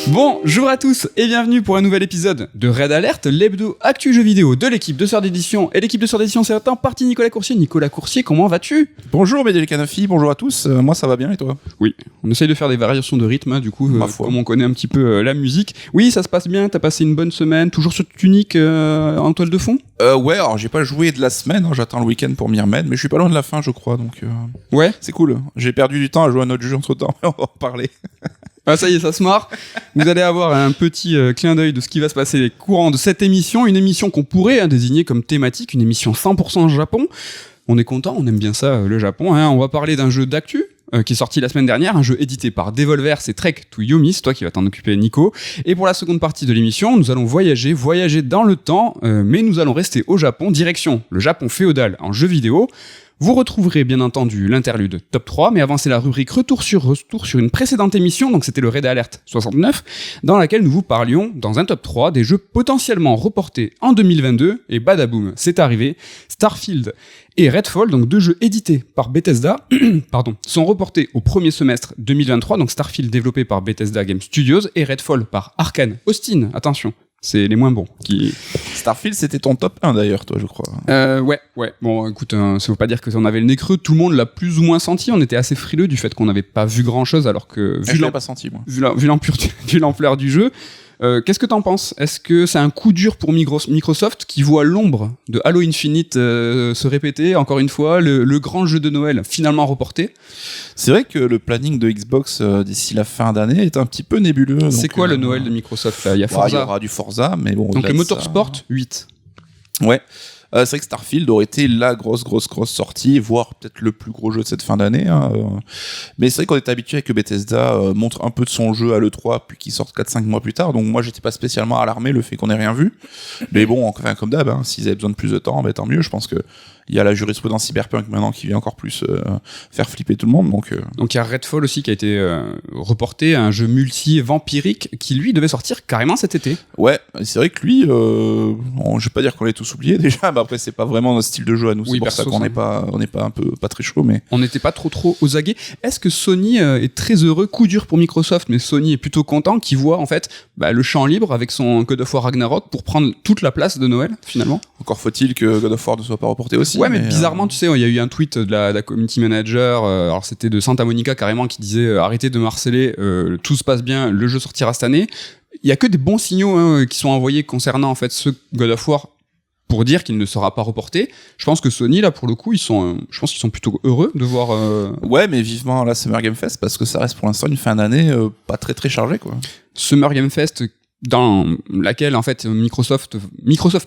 Bonjour à tous et bienvenue pour un nouvel épisode de Red Alert, l'hebdo actu jeux vidéo de l'équipe de Sœurs d'édition. Et l'équipe de Sœurs d'édition, c'est en partie Nicolas Coursier. Nicolas Coursier, comment vas-tu ? Bonjour Médélic Canofi, bonjour à tous, moi ça va bien et toi ? Oui, on essaye de faire des variations de rythme, du coup, comme on connaît un petit peu la musique. Oui, ça se passe bien, t'as passé une bonne semaine, toujours sur Tunic en toile de fond ? Ouais, alors j'ai pas joué de la semaine, j'attends le week-end pour m'y remettre, mais je suis pas loin de la fin je crois, donc ouais, c'est cool. J'ai perdu du temps à jouer à un autre jeu entre temps, on va en parler. Ah ça y est, ça se marre. Vous allez avoir un petit clin d'œil de ce qui va se passer courant de cette émission, une émission qu'on pourrait désigner comme thématique, une émission 100% Japon. On est content, on aime bien ça, le Japon. On va parler d'un jeu d'actu qui est sorti la semaine dernière, un jeu édité par Devolver, c'est Trek to Yomi, c'est toi qui vas t'en occuper Nico. Et pour la seconde partie de l'émission, nous allons voyager dans le temps, mais nous allons rester au Japon, direction le Japon féodal en jeu vidéo. Vous retrouverez bien entendu l'interlude top 3, mais avant c'est la rubrique retour sur une précédente émission, donc c'était le Red Alert 69, dans laquelle nous vous parlions, dans un top 3, des jeux potentiellement reportés en 2022, et badaboum, c'est arrivé, Starfield et Redfall, donc deux jeux édités par Bethesda, sont reportés au premier semestre 2023, donc Starfield développé par Bethesda Game Studios, et Redfall par Arkane Austin, attention. C'est les moins bons qui... Starfield, c'était ton top 1 d'ailleurs, toi, je crois. Ouais. Bon, écoute, ça veut pas dire qu'on avait le nez creux. Tout le monde l'a plus ou moins senti. On était assez frileux du fait qu'on n'avait pas vu grand-chose, alors que... je l'ai pas senti, moi. Vu l'ampleur du jeu... qu'est-ce que t'en penses ? Est-ce que c'est un coup dur pour Microsoft qui voit l'ombre de Halo Infinite se répéter, encore une fois, le grand jeu de Noël finalement reporté ? C'est vrai que le planning de Xbox d'ici la fin d'année est un petit peu nébuleux. C'est quoi le Noël de Microsoft là ? Il y a Forza. Il y aura du Forza, mais bon... Donc le Motorsport, 8. Ouais. C'est vrai que Starfield aurait été la grosse sortie, voire peut-être le plus gros jeu de cette fin d'année. Mais c'est vrai qu'on est habitué que Bethesda montre un peu de son jeu à l'E3, puis qu'il sorte 4-5 mois plus tard. Donc moi, j'étais pas spécialement alarmé le fait qu'on ait rien vu. Mais bon, comme d'hab, s'ils avaient besoin de plus de temps, tant mieux. Je pense que il y a la jurisprudence Cyberpunk maintenant qui vient encore plus faire flipper tout le monde. Donc il y a Redfall aussi qui a été reporté, un jeu multi-vampirique qui lui devait sortir carrément cet été. Ouais, c'est vrai que lui, je vais pas dire qu'on l'ait tous oublié déjà, mais après c'est pas vraiment notre style de jeu à nous, c'est pour ça qu'on n'est pas un peu pas très chaud, mais... On n'était pas trop aux aguets. Est-ce que Sony est très heureux, coup dur pour Microsoft, mais Sony est plutôt content qu'il voit en fait le champ libre avec son God of War Ragnarok pour prendre toute la place de Noël finalement. Encore faut-il que God of War ne soit pas reporté aussi. Ouais, mais bizarrement, tu sais, il y a eu un tweet de la community manager, alors c'était de Santa Monica carrément, qui disait arrêtez de me harceler, tout se passe bien, le jeu sortira cette année. Il y a que des bons signaux qui sont envoyés concernant en fait ce God of War pour dire qu'il ne sera pas reporté. Je pense que Sony, là, pour le coup, je pense qu'ils sont plutôt heureux de voir... Ouais, mais vivement la Summer Game Fest, parce que ça reste pour l'instant une fin d'année pas très chargée, quoi. Summer Game Fest, dans laquelle, en fait, Microsoft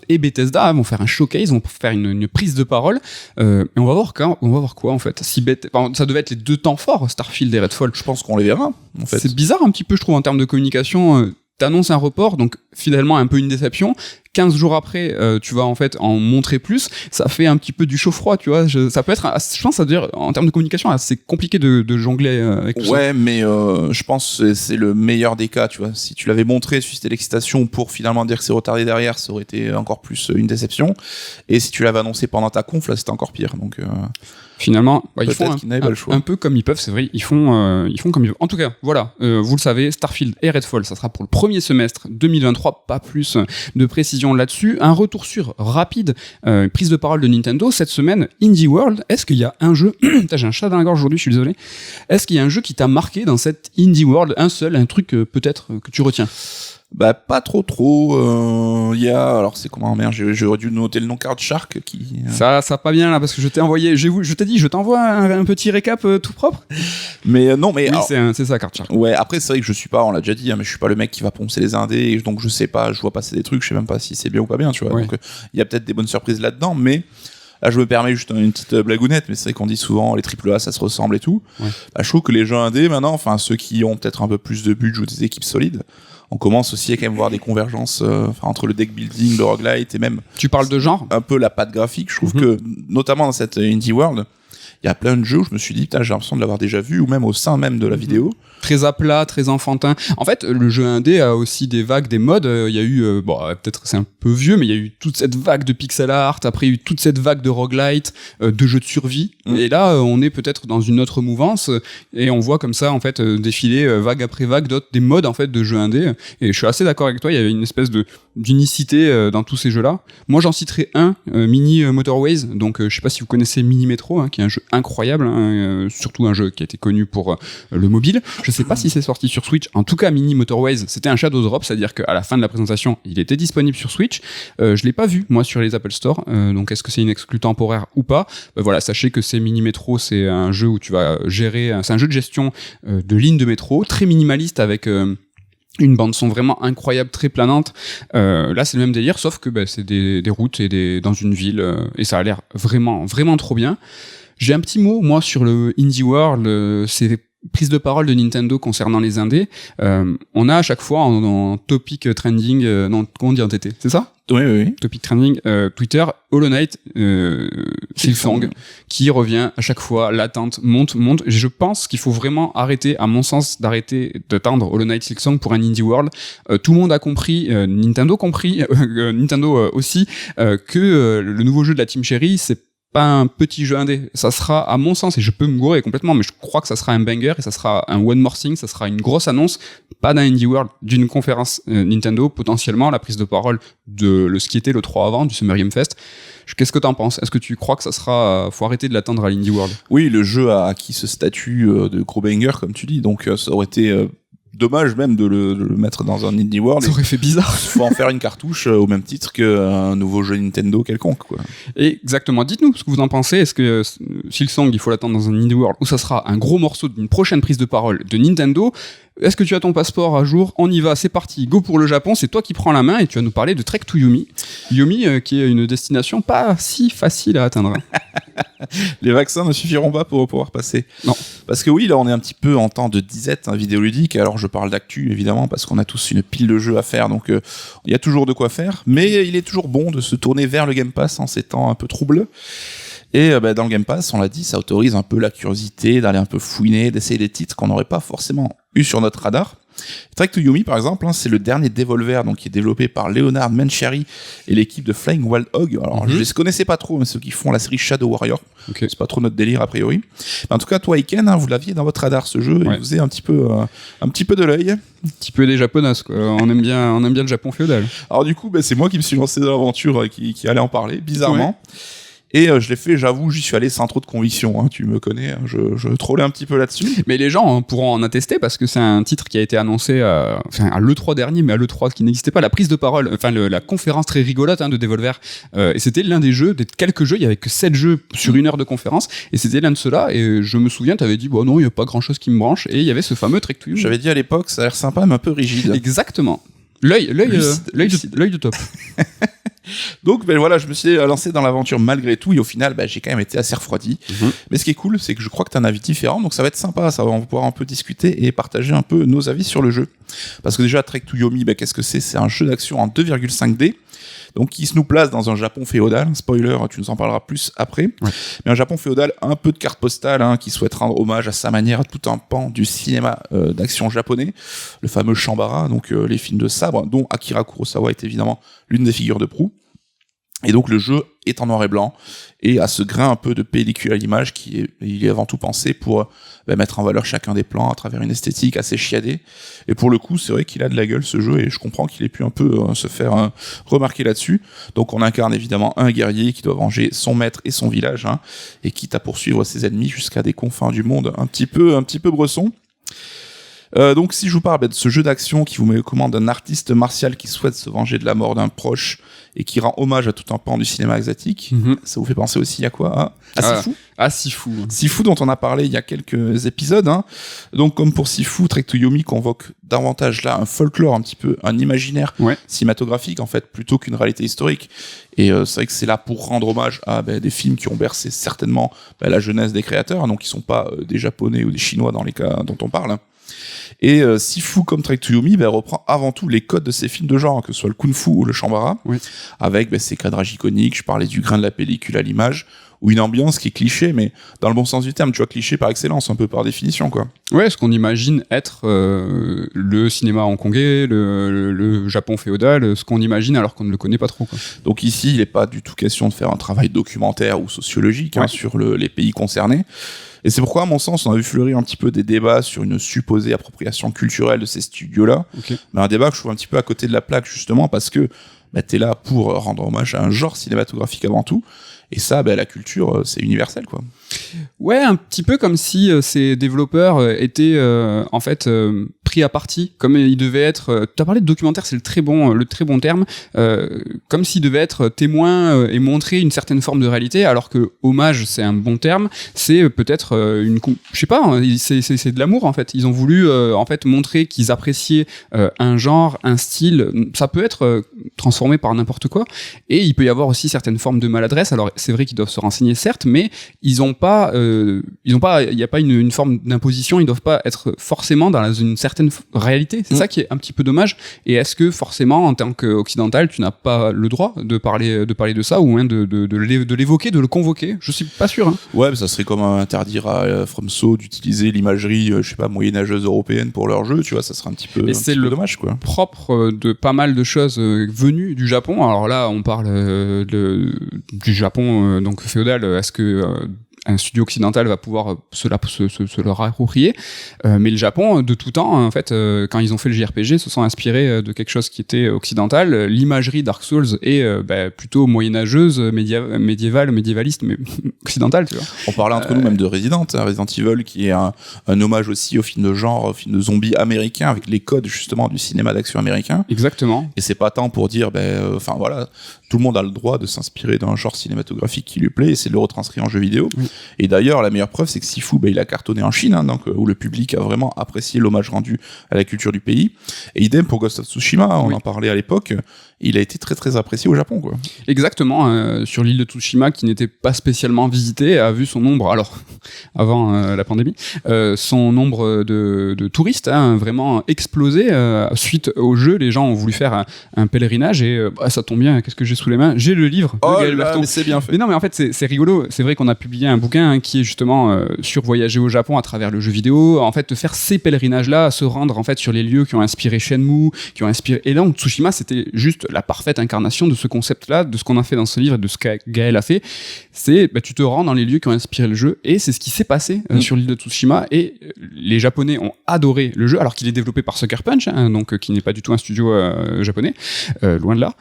et Bethesda vont faire un showcase, vont faire une prise de parole, et on va voir quoi, en fait. Ça devait être les deux temps forts, Starfield et Redfall. Je pense qu'on les verra, en fait. C'est bizarre un petit peu, je trouve, en termes de communication. T'annonces un report, donc finalement un peu une déception. 15 jours après, tu vas en fait en montrer plus. Ça fait un petit peu du chaud-froid, tu vois. Ça peut être, je pense, ça veut dire, en termes de communication, assez compliqué de jongler avec tout ça. Ouais, mais je pense que c'est le meilleur des cas, tu vois. Si tu l'avais montré, suscité l'excitation pour finalement dire que c'est retardé derrière, ça aurait été encore plus une déception. Et si tu l'avais annoncé pendant ta conf, là, c'était encore pire. Donc finalement, ils font un peu comme ils peuvent, c'est vrai. Ils font comme ils veulent. En tout cas, voilà, vous le savez, Starfield et Redfall, ça sera pour le premier semestre 2023, pas plus de précision là-dessus. Un retour sur rapide, prise de parole de Nintendo cette semaine, Indie World. Est-ce qu'il y a un jeu j'ai un chat dans la gorge aujourd'hui, je suis désolé. Est-ce qu'il y a un jeu qui t'a marqué dans cette Indie World, un truc peut-être que tu retiens? Pas trop. Il y a, alors c'est comment, merde, j'aurais dû noter le nom Card Shark qui... Ça pas bien là, parce que je t'ai envoyé, je t'ai dit, je t'envoie un petit récap tout propre. Mais non, mais... Oui, alors, c'est ça, Card Shark. Ouais, après c'est vrai que je suis pas, on l'a déjà dit, mais je suis pas le mec qui va poncer les indés, et donc je sais pas, je vois passer des trucs, je sais même pas si c'est bien ou pas bien, tu vois. Ouais. Donc il y a peut-être des bonnes surprises là-dedans, mais... Là, je me permets juste une petite blagounette, mais c'est vrai qu'on dit souvent les AAA, ça se ressemble et tout. Ouais. Je trouve que les jeux indés, maintenant, enfin, ceux qui ont peut-être un peu plus de budget ou des équipes solides, on commence aussi à quand même voir des convergences entre le deck building, le roguelite et même... Tu parles de genre ? Un peu la patte graphique. Je trouve que, notamment dans cette Indie World, il y a plein de jeux où je me suis dit, putain, j'ai l'impression de l'avoir déjà vu, ou même au sein même de la vidéo. Très à plat, très enfantin. En fait, le jeu indé a aussi des vagues, des modes. Il y a eu, bon, peut-être c'est un peu vieux, mais il y a eu toute cette vague de pixel art. Après, il y a eu toute cette vague de roguelite, de jeux de survie. Et là, on est peut-être dans une autre mouvance, et on voit comme ça, en fait, défiler vague après vague des modes, en fait, de jeux indés. Et je suis assez d'accord avec toi. Il y avait une espèce d'unicité dans tous ces jeux-là. Moi, j'en citerai un, Mini Motorways. Donc, je sais pas si vous connaissez Mini Metro, qui est un jeu incroyable, surtout un jeu qui a été connu pour le mobile. Je sais pas si c'est sorti sur Switch. En tout cas, Mini Motorways, c'était un shadow drop, c'est-à-dire qu'à la fin de la présentation, il était disponible sur Switch. Je l'ai pas vu, moi, sur les Apple Store. Donc, est-ce que c'est une exclue temporaire ou pas? Voilà, sachez que c'est Mini Metro, c'est un jeu où tu vas gérer, c'est un jeu de gestion de lignes de métro, très minimaliste avec une bande son vraiment incroyable, très planante. Là, c'est le même délire, sauf que c'est des routes et dans une ville, et ça a l'air vraiment, vraiment trop bien. J'ai un petit mot, moi, sur le Indie World, c'est prise de parole de Nintendo concernant les indés. On a à chaque fois en topic trending, non, comment on dit en TT, c'est ça? Oui. Topic trending, Twitter, Hollow Knight, Silksong, qui revient à chaque fois, l'attente monte. Je pense qu'il faut vraiment arrêter, à mon sens, d'arrêter de tendre Hollow Knight Silksong pour un Indie World. Tout le monde a compris, Nintendo aussi, que le nouveau jeu de la Team Cherry, c'est pas un petit jeu indé, ça sera, à mon sens, et je peux me gourer complètement, mais je crois que ça sera un banger, et ça sera un one more thing, ça sera une grosse annonce, pas d'un Indie World, d'une conférence Nintendo, potentiellement la prise de parole de ce qui était le 3 avant, du Summer Game Fest. Qu'est-ce que t'en penses? Est-ce que tu crois que ça sera, faut arrêter de l'attendre à l'Indie World? Oui, le jeu a acquis ce statut de gros banger, comme tu dis, donc ça aurait été dommage même de le mettre dans un Indie World. Ça aurait fait bizarre. Faut en faire une cartouche au même titre qu'un nouveau jeu Nintendo quelconque, quoi. Et exactement, dites-nous ce que vous en pensez. Est-ce que Silksong, il faut l'attendre dans un Indie World ou ça sera un gros morceau d'une prochaine prise de parole de Nintendo? Est-ce que tu as ton passeport à jour? On y va, c'est parti, go pour le Japon, c'est toi qui prends la main et tu vas nous parler de Trek to Yomi. Yomi qui est une destination pas si facile à atteindre. Les vaccins ne suffiront pas pour pouvoir passer. Non. Parce que oui, là on est un petit peu en temps de disette vidéoludique, alors je parle d'actu évidemment parce qu'on a tous une pile de jeux à faire, donc il y a toujours de quoi faire, mais il est toujours bon de se tourner vers le Game Pass en ces temps un peu troubles. Et dans le Game Pass, on l'a dit, ça autorise un peu la curiosité, d'aller un peu fouiner, d'essayer des titres qu'on n'aurait pas forcément eu sur notre radar. Trek to Yomi, par exemple, c'est le dernier Devolver, donc qui est développé par Leonard Mancheri et l'équipe de Flying Wild Hog. Alors, je les connaissais pas trop, mais ceux qui font la série Shadow Warrior. Okay. C'est pas trop notre délire, a priori. Mais en tout cas, toi, Iken, vous l'aviez dans votre radar, ce jeu, et vous faisiez un petit peu de l'œil. Un petit peu des japonaises, quoi. On aime bien le Japon féodal. Alors, du coup, c'est moi qui me suis lancé dans l'aventure qui allait en parler, bizarrement. Ouais. Et je l'ai fait, j'avoue, j'y suis allé sans trop de conviction, tu me connais, je trollais un petit peu là-dessus. Mais les gens pourront en attester parce que c'est un titre qui a été annoncé à l'E3 dernier, mais à l'E3 qui n'existait pas, la prise de parole, la conférence très rigolote de Devolver. Et c'était l'un des jeux, des quelques jeux, il y avait que 7 jeux sur une heure de conférence, et c'était l'un de ceux-là, et je me souviens, t'avais dit, bon non, il n'y a pas grand-chose qui me branche, et il y avait ce fameux Trek to Yomi. J'avais dit à l'époque, ça a l'air sympa, mais un peu rigide. Exactement. L'œil de top. Donc voilà, je me suis lancé dans l'aventure malgré tout et au final j'ai quand même été assez refroidi. Mais ce qui est cool, c'est que je crois que t'as un avis différent, donc ça va être sympa, on va pouvoir un peu discuter et partager un peu nos avis sur le jeu. Parce que déjà Trek to Yomi, qu'est-ce que c'est? C'est un jeu d'action en 2,5D. Donc qui se nous place dans un Japon féodal. Spoiler, tu nous en parleras plus après. Ouais. Mais un Japon féodal, un peu de carte postale, qui souhaite rendre hommage à sa manière à tout un pan du cinéma d'action japonais, le fameux Shambara, donc les films de sabre, dont Akira Kurosawa est évidemment l'une des figures de proue. Et donc le jeu est en noir et blanc et a ce grain un peu de pellicule à l'image il est avant tout pensé pour mettre en valeur chacun des plans à travers une esthétique assez chiadée. Et pour le coup, c'est vrai qu'il a de la gueule ce jeu et je comprends qu'il ait pu un peu se faire remarquer là-dessus. Donc on incarne évidemment un guerrier qui doit venger son maître et son village et quitte à poursuivre ses ennemis jusqu'à des confins du monde un petit peu bresson. Donc si je vous parle de ce jeu d'action qui vous met aux commandes d'un artiste martial qui souhaite se venger de la mort d'un proche et qui rend hommage à tout un pan du cinéma asiatique, ça vous fait penser aussi à quoi? Sifu. Sifu dont on a parlé il y a quelques épisodes. Donc comme pour Sifu, Trek to Yomi convoque davantage là un folklore, un petit peu un imaginaire cinématographique en fait, plutôt qu'une réalité historique. Et c'est vrai que c'est là pour rendre hommage à des films qui ont bercé certainement la jeunesse des créateurs, donc qui sont pas des Japonais ou des Chinois dans les cas dont on parle. Et Sifu comme Trek to Yomi reprend avant tout les codes de ces films de genre, que ce soit le kung-fu ou le shambara, avec ces cadrages iconiques. Je parlais du grain de la pellicule à l'image, ou une ambiance qui est cliché, mais dans le bon sens du terme, tu vois, cliché par excellence, un peu par définition, quoi. Ouais, ce qu'on imagine être le cinéma hongkongais, le Japon féodal, ce qu'on imagine alors qu'on ne le connaît pas trop, quoi. Donc ici, il n'est pas du tout question de faire un travail documentaire ou sociologique sur les pays concernés. Et c'est pourquoi, à mon sens, on a vu fleurir un petit peu des débats sur une supposée appropriation culturelle de ces studios-là. Mais un débat que je trouve un petit peu à côté de la plaque, justement, parce que t'es là pour rendre hommage à un genre cinématographique avant tout. Et ça, la culture, c'est universel, quoi. Ouais, un petit peu comme si ces développeurs étaient en fait pris à partie, comme ils devaient être. T'as parlé de documentaire, c'est le très bon terme. Comme s'ils devaient être témoins et montrer une certaine forme de réalité, alors que hommage, c'est un bon terme. C'est peut-être je sais pas, c'est de l'amour en fait. Ils ont voulu en fait montrer qu'ils appréciaient un genre, un style. Ça peut être transformé par n'importe quoi, et il peut y avoir aussi certaines formes de maladresse. Alors c'est vrai qu'ils doivent se renseigner certes, mais il n'y a pas une forme d'imposition, ils doivent pas être forcément dans une certaine réalité. C'est ça qui est un petit peu dommage. Et est-ce que forcément, en tant qu'occidental, tu n'as pas le droit de parler de ça, ou même de l'évoquer, de le convoquer? Je suis pas sûr. Ouais, mais ça serait comme interdire à FromSo d'utiliser l'imagerie, je sais pas, moyenâgeuse européenne pour leur jeu, tu vois, ça serait un petit peu dommage, quoi. Propre de pas mal de choses venues du Japon. Alors là, on parle du Japon donc féodal. Est-ce que un studio occidental va pouvoir se le approprier, mais le Japon de tout temps en fait quand ils ont fait le JRPG se sont inspirés de quelque chose qui était occidental. L'imagerie Dark Souls est plutôt moyenâgeuse, médiévaliste, mais occidentale, tu vois. On parlait entre nous même de Resident Evil, qui est un hommage aussi au film de genre, au film de zombies américain, avec les codes justement du cinéma d'action américain. Exactement. Et c'est pas tant pour dire voilà, tout le monde a le droit de s'inspirer d'un genre cinématographique qui lui plaît et c'est de le retranscrire en jeu vidéo. Et d'ailleurs, la meilleure preuve, c'est que Sifu, il a cartonné en Chine, donc, où le public a vraiment apprécié l'hommage rendu à la culture du pays. Et idem pour Ghost of Tsushima, on en parlait à l'époque, il a été très très apprécié au Japon, quoi. Exactement, sur l'île de Tsushima, qui n'était pas spécialement visitée, a vu son nombre, alors avant la pandémie, son nombre de touristes vraiment exploser suite au jeu. Les gens ont voulu faire un pèlerinage et ça tombe bien, qu'est-ce que j'ai sous les mains? J'ai le livre de Gaël Berton. Mais c'est bien fait. Mais non, mais en fait c'est rigolo. C'est vrai qu'on a publié un bouquin qui est justement sur voyager au Japon à travers le jeu vidéo, en fait de faire ces pèlerinages là, se rendre en fait sur les lieux qui ont inspiré Shenmue, qui ont inspiré, et donc Tsushima c'était juste la parfaite incarnation de ce concept là, de ce qu'on a fait dans ce livre et de ce que Gaël a fait. C'est tu te rends dans les lieux qui ont inspiré le jeu, et c'est ce qui s'est passé sur l'île de Tsushima, et les Japonais ont adoré le jeu, alors qu'il est développé par Sucker Punch, donc qui n'est pas du tout un studio japonais, loin de là.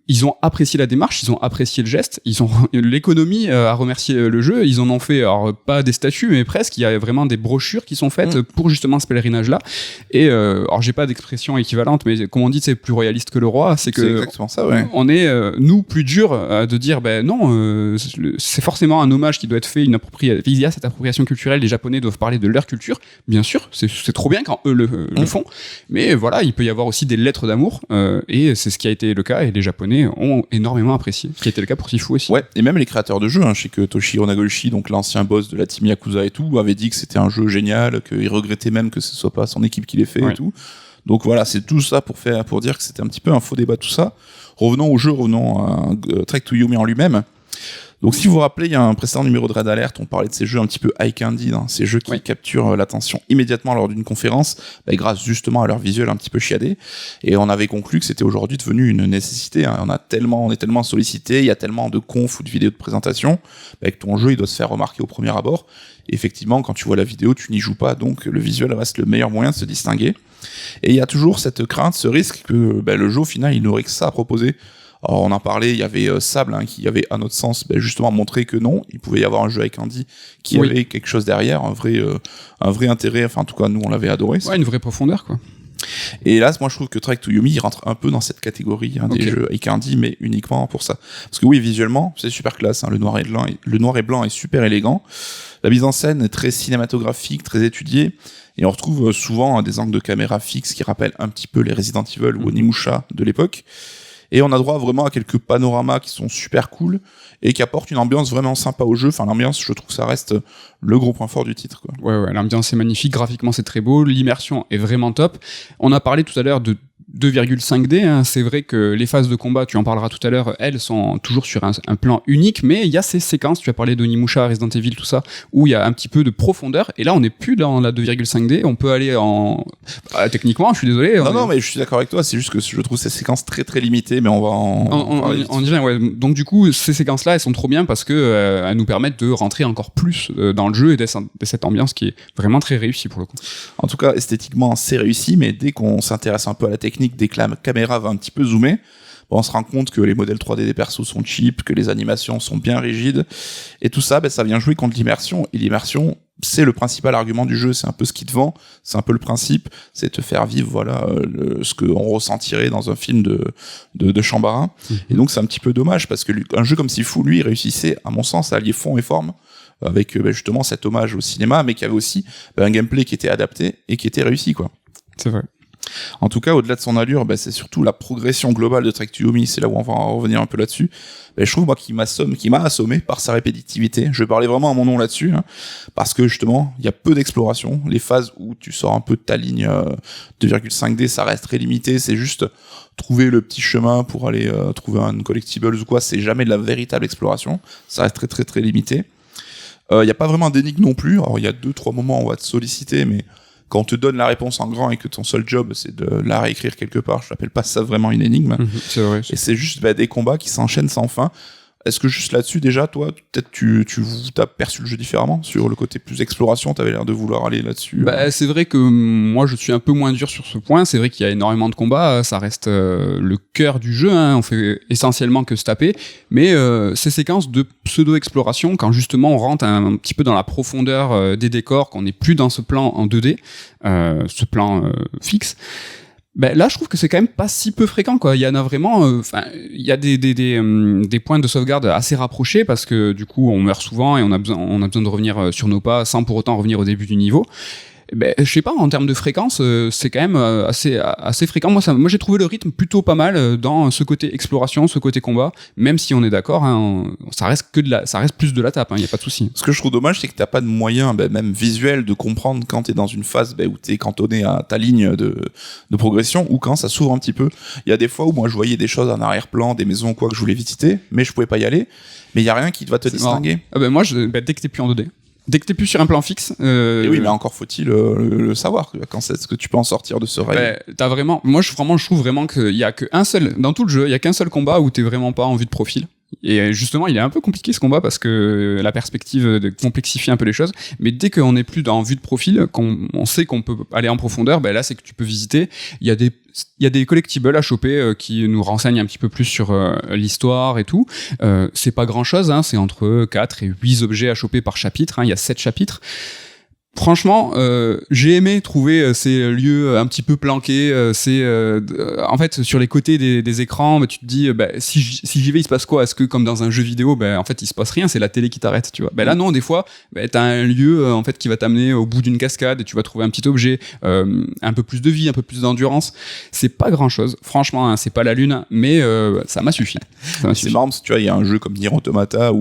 Ils ont apprécié la démarche, ils ont apprécié le geste, ils ont l'économie à remercier le jeu. Ils en ont fait, alors pas des statues, mais presque. Il y a vraiment des brochures qui sont faites pour justement ce pèlerinage-là. Et alors j'ai pas d'expression équivalente, mais comme on dit, c'est plus royaliste que le roi. C'est exactement ça, ouais. On est nous plus dur de dire non, c'est forcément un hommage qui doit être fait, il y a cette appropriation culturelle. Les Japonais doivent parler de leur culture, bien sûr. C'est trop bien quand eux le font. Mais voilà, il peut y avoir aussi des lettres d'amour, et c'est ce qui a été le cas. Et les Japonais ont énormément apprécié, ce qui était le cas pour Sifu aussi. Ouais, et même les créateurs de jeux, je sais que Toshihiro Nagoshi, donc l'ancien boss de la team Yakuza et tout, avait dit que c'était un jeu génial, qu'il regrettait même que ce soit pas son équipe qui l'ait fait et tout. Donc voilà, c'est tout ça pour dire que c'était un petit peu un faux débat tout ça. Revenons au jeu, revenons à Trek to Yomi en lui-même. Donc si vous vous rappelez, il y a un précédent numéro de Red Alert, on parlait de ces jeux un petit peu eye candy, ces jeux qui capturent l'attention immédiatement lors d'une conférence, grâce justement à leur visuel un petit peu chiadé. Et on avait conclu que c'était aujourd'hui devenu une nécessité. On est tellement sollicité, il y a tellement de confs ou de vidéos de présentation, que ton jeu il doit se faire remarquer au premier abord. Et effectivement, quand tu vois la vidéo, tu n'y joues pas, donc le visuel reste le meilleur moyen de se distinguer. Et il y a toujours cette crainte, ce risque que le jeu au final il n'aurait que ça à proposer. Alors on en parlait, il y avait Sable qui avait à notre sens justement montré que non, il pouvait y avoir un jeu avec Andy qui avait quelque chose derrière, un vrai intérêt, enfin en tout cas nous on l'avait adoré. Ouais, une vraie profondeur quoi. Et là, moi je trouve que Trek to Yomi il rentre un peu dans cette catégorie des jeux avec Andy, mais uniquement pour ça. Parce que oui, visuellement, c'est super classe, le noir et blanc est super élégant, la mise en scène est très cinématographique, très étudiée, et on retrouve souvent des angles de caméra fixes qui rappellent un petit peu les Resident Evil ou Onimusha de l'époque. Et on a droit vraiment à quelques panoramas qui sont super cool et qui apportent une ambiance vraiment sympa au jeu. Enfin, l'ambiance, je trouve, ça reste le gros point fort du titre, quoi. Ouais, l'ambiance est magnifique, graphiquement c'est très beau, l'immersion est vraiment top. On a parlé tout à l'heure de 2,5D, hein. C'est vrai que les phases de combat, tu en parleras tout à l'heure, elles sont toujours sur un plan unique, mais il y a ces séquences, tu as parlé d'Onimusha, Resident Evil, tout ça, où il y a un petit peu de profondeur, et là on n'est plus dans la 2,5D, on peut aller techniquement, je suis désolé. Non, mais je suis d'accord avec toi, c'est juste que je trouve ces séquences très très limitées, mais on va on y vient, ouais. Donc du coup, ces séquences-là, elles sont trop bien parce que elles nous permettent de rentrer encore plus dans le jeu et de cette ambiance qui est vraiment très réussie pour le coup. En tout cas, esthétiquement, c'est réussi, mais dès qu'on s'intéresse un peu à la technique, dès que la caméra va un petit peu zoomer, on se rend compte que les modèles 3D des persos sont cheap, que les animations sont bien rigides, et tout ça, ça vient jouer contre l'immersion, et l'immersion, c'est le principal argument du jeu, c'est un peu ce qui te vend, c'est un peu le principe, c'est te faire vivre ce qu'on ressentirait dans un film de Chambara. Et donc c'est un petit peu dommage, parce que un jeu comme Sifu, lui, réussissait, à mon sens, à allier fond et forme, avec justement cet hommage au cinéma, mais qui avait aussi un gameplay qui était adapté, et qui était réussi, quoi. C'est vrai. En tout cas, au-delà de son allure, c'est surtout la progression globale de Trek to Yomi, c'est là où on va revenir un peu là-dessus. Je trouve, moi, qui m'a assommé par sa répétitivité. Je vais parler vraiment à mon nom là-dessus, hein, parce que justement, il y a peu d'exploration. Les phases où tu sors un peu de ta ligne 2,5D, ça reste très limité. C'est juste trouver le petit chemin pour aller trouver un collectibles ou quoi. C'est jamais de la véritable exploration. Ça reste très très très limité. Il y a pas vraiment d'énigme non plus. Alors, il y a 2-3 moments où on va te solliciter, mais quand on te donne la réponse en grand et que ton seul job c'est de la réécrire quelque part, je n'appelle pas ça vraiment une énigme. C'est vrai. Et c'est juste des combats qui s'enchaînent sans fin. Est-ce que juste là-dessus déjà, toi, peut-être tu as perçu le jeu différemment sur le côté plus exploration, t'avais l'air de vouloir aller là-dessus. C'est vrai que moi je suis un peu moins dur sur ce point. C'est vrai qu'il y a énormément de combats, ça reste le cœur du jeu. Hein. On fait essentiellement que se taper, mais ces séquences de pseudo-exploration, quand justement on rentre un petit peu dans la profondeur des décors, qu'on n'est plus dans ce plan en 2D, ce plan fixe. Là, je trouve que c'est quand même pas si peu fréquent, quoi. Il y en a vraiment, il y a des points de sauvegarde assez rapprochés parce que du coup, on meurt souvent et on a besoin de revenir sur nos pas sans pour autant revenir au début du niveau. Je sais pas, en termes de fréquence, c'est quand même assez fréquent. Moi, j'ai trouvé le rythme plutôt pas mal dans ce côté exploration, ce côté combat. Même si on est d'accord, hein, ça reste plus de la tape. Il y a pas de souci. Ce que je trouve dommage, c'est que t'as pas de moyen, même visuel, de comprendre quand t'es dans une phase où t'es cantonné à ta ligne de progression ou quand ça s'ouvre un petit peu. Il y a des fois où moi je voyais des choses en arrière-plan, des maisons quoi que je voulais visiter, mais je pouvais pas y aller. Mais il y a rien qui va te distinguer. Moi, dès que t'es plus en 2D. Dès que t'es plus sur un plan fixe. Et oui, mais encore faut-il le savoir. Quand est-ce que tu peux en sortir de ce rail? Je trouve vraiment qu'il y a qu'un seul, dans tout le jeu, il y a qu'un seul combat où t'es vraiment pas en vue de profil. Et justement, il est un peu compliqué ce combat parce que la perspective complexifie un peu les choses. Mais dès qu'on n'est plus en vue de profil, qu'on sait qu'on peut aller en profondeur, là, c'est que tu peux visiter. Il y a des collectibles à choper qui nous renseignent un petit peu plus sur l'histoire et tout. C'est pas grand chose, hein, c'est entre 4 et 8 objets à choper par chapitre. Hein, il y a 7 chapitres. Franchement, j'ai aimé trouver ces lieux un petit peu planqués. En fait, sur les côtés des écrans, tu te dis, si j'y vais, il se passe quoi? Est-ce que comme dans un jeu vidéo, en fait, il se passe rien, c'est la télé qui t'arrête, tu vois? Là, non, des fois, t'as un lieu en fait qui va t'amener au bout d'une cascade et tu vas trouver un petit objet, un peu plus de vie, un peu plus d'endurance. C'est pas grand-chose, franchement, hein, c'est pas la lune, mais ça m'a suffi. C'est marrant parce que tu vois, il y a un jeu comme Nier Automata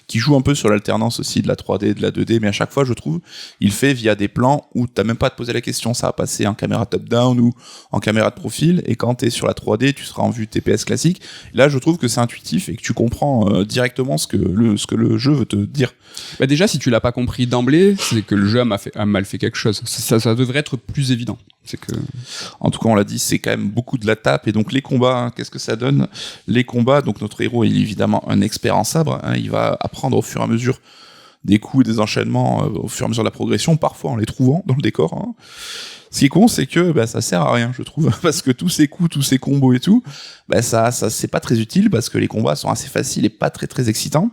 qui joue un peu sur l'alternance aussi de la 3D et de la 2D, mais à chaque fois, je trouve, il fait via des plans où t'as même pas à te poser la question, ça va passer en caméra top-down ou en caméra de profil, et quand t'es sur la 3D, tu seras en vue TPS classique. Là, je trouve que c'est intuitif et que tu comprends directement ce que le jeu veut te dire. Déjà, si tu l'as pas compris d'emblée, c'est que le jeu a mal fait quelque chose. Ça devrait être plus évident. En tout cas, on l'a dit, c'est quand même beaucoup de la tape. Et donc les combats, hein, qu'est-ce que ça donne? Les combats, donc notre héros est évidemment un expert en sabre, hein, il va apprendre au fur et à mesure des coups et des enchaînements au fur et à mesure de la progression, parfois en les trouvant dans le décor. Hein. Ce qui est con, c'est que ça sert à rien, je trouve, parce que tous ces coups, tous ces combos et tout, ça c'est pas très utile parce que les combats sont assez faciles et pas très très excitants.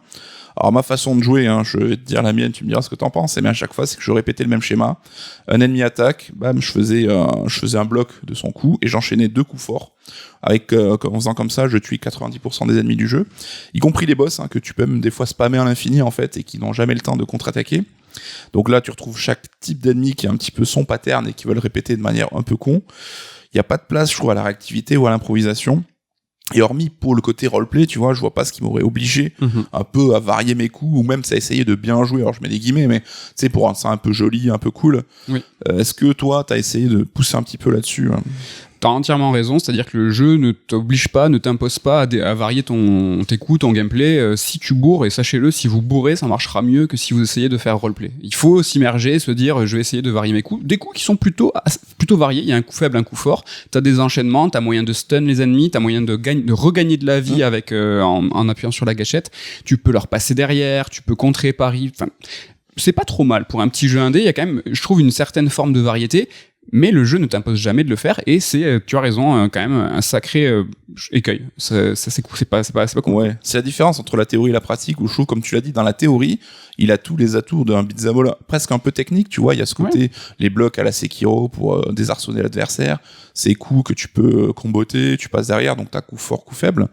Alors ma façon de jouer, hein, je vais te dire la mienne, tu me diras ce que t'en penses, mais à chaque fois c'est que je répétais le même schéma. Un ennemi attaque, je faisais un bloc de son coup et j'enchaînais 2 coups forts. En faisant comme ça, je tue 90% des ennemis du jeu, y compris les boss, hein, que tu peux même des fois spammer à l'infini en fait et qui n'ont jamais le temps de contre-attaquer. Donc là tu retrouves chaque type d'ennemi qui a un petit peu son pattern et qui veut le répéter de manière un peu con. Il y a pas de place, je trouve, à la réactivité ou à l'improvisation. Et hormis pour le côté roleplay, tu vois, je vois pas ce qui m'aurait obligé un peu à varier mes coups, ou même à essayer de bien jouer. Alors je mets des guillemets, mais tu sais, pour rendre ça un peu joli, un peu cool. Oui. Est-ce que toi, t'as essayé de pousser un petit peu là-dessus T'as entièrement raison, c'est-à-dire que le jeu ne t'oblige pas, ne t'impose pas à varier tes coups, ton gameplay. Si tu bourres, et sachez-le, si vous bourrez, ça marchera mieux que si vous essayez de faire roleplay. Il faut s'immerger, se dire, je vais essayer de varier mes coups. Des coups qui sont plutôt variés, il y a un coup faible, un coup fort. T'as des enchaînements, t'as moyen de stun les ennemis, t'as moyen de regagner de la vie avec en appuyant sur la gâchette. Tu peux leur passer derrière, tu peux contrer pari. Enfin, c'est pas trop mal pour un petit jeu indé. Il y a quand même, je trouve, une certaine forme de variété. Mais le jeu ne t'impose jamais de le faire, et c'est, tu as raison, quand même un sacré écueil. Ça c'est pas cool. Ouais, c'est la différence entre la théorie et la pratique, où je trouve, comme tu l'as dit, dans la théorie, il a tous les atouts d'un beat'em all presque un peu technique, tu vois, il y a ce côté, les blocs à la Sekiro pour désarçonner l'adversaire, ces coups que tu peux comboter, tu passes derrière, donc t'as coup fort, coup faible.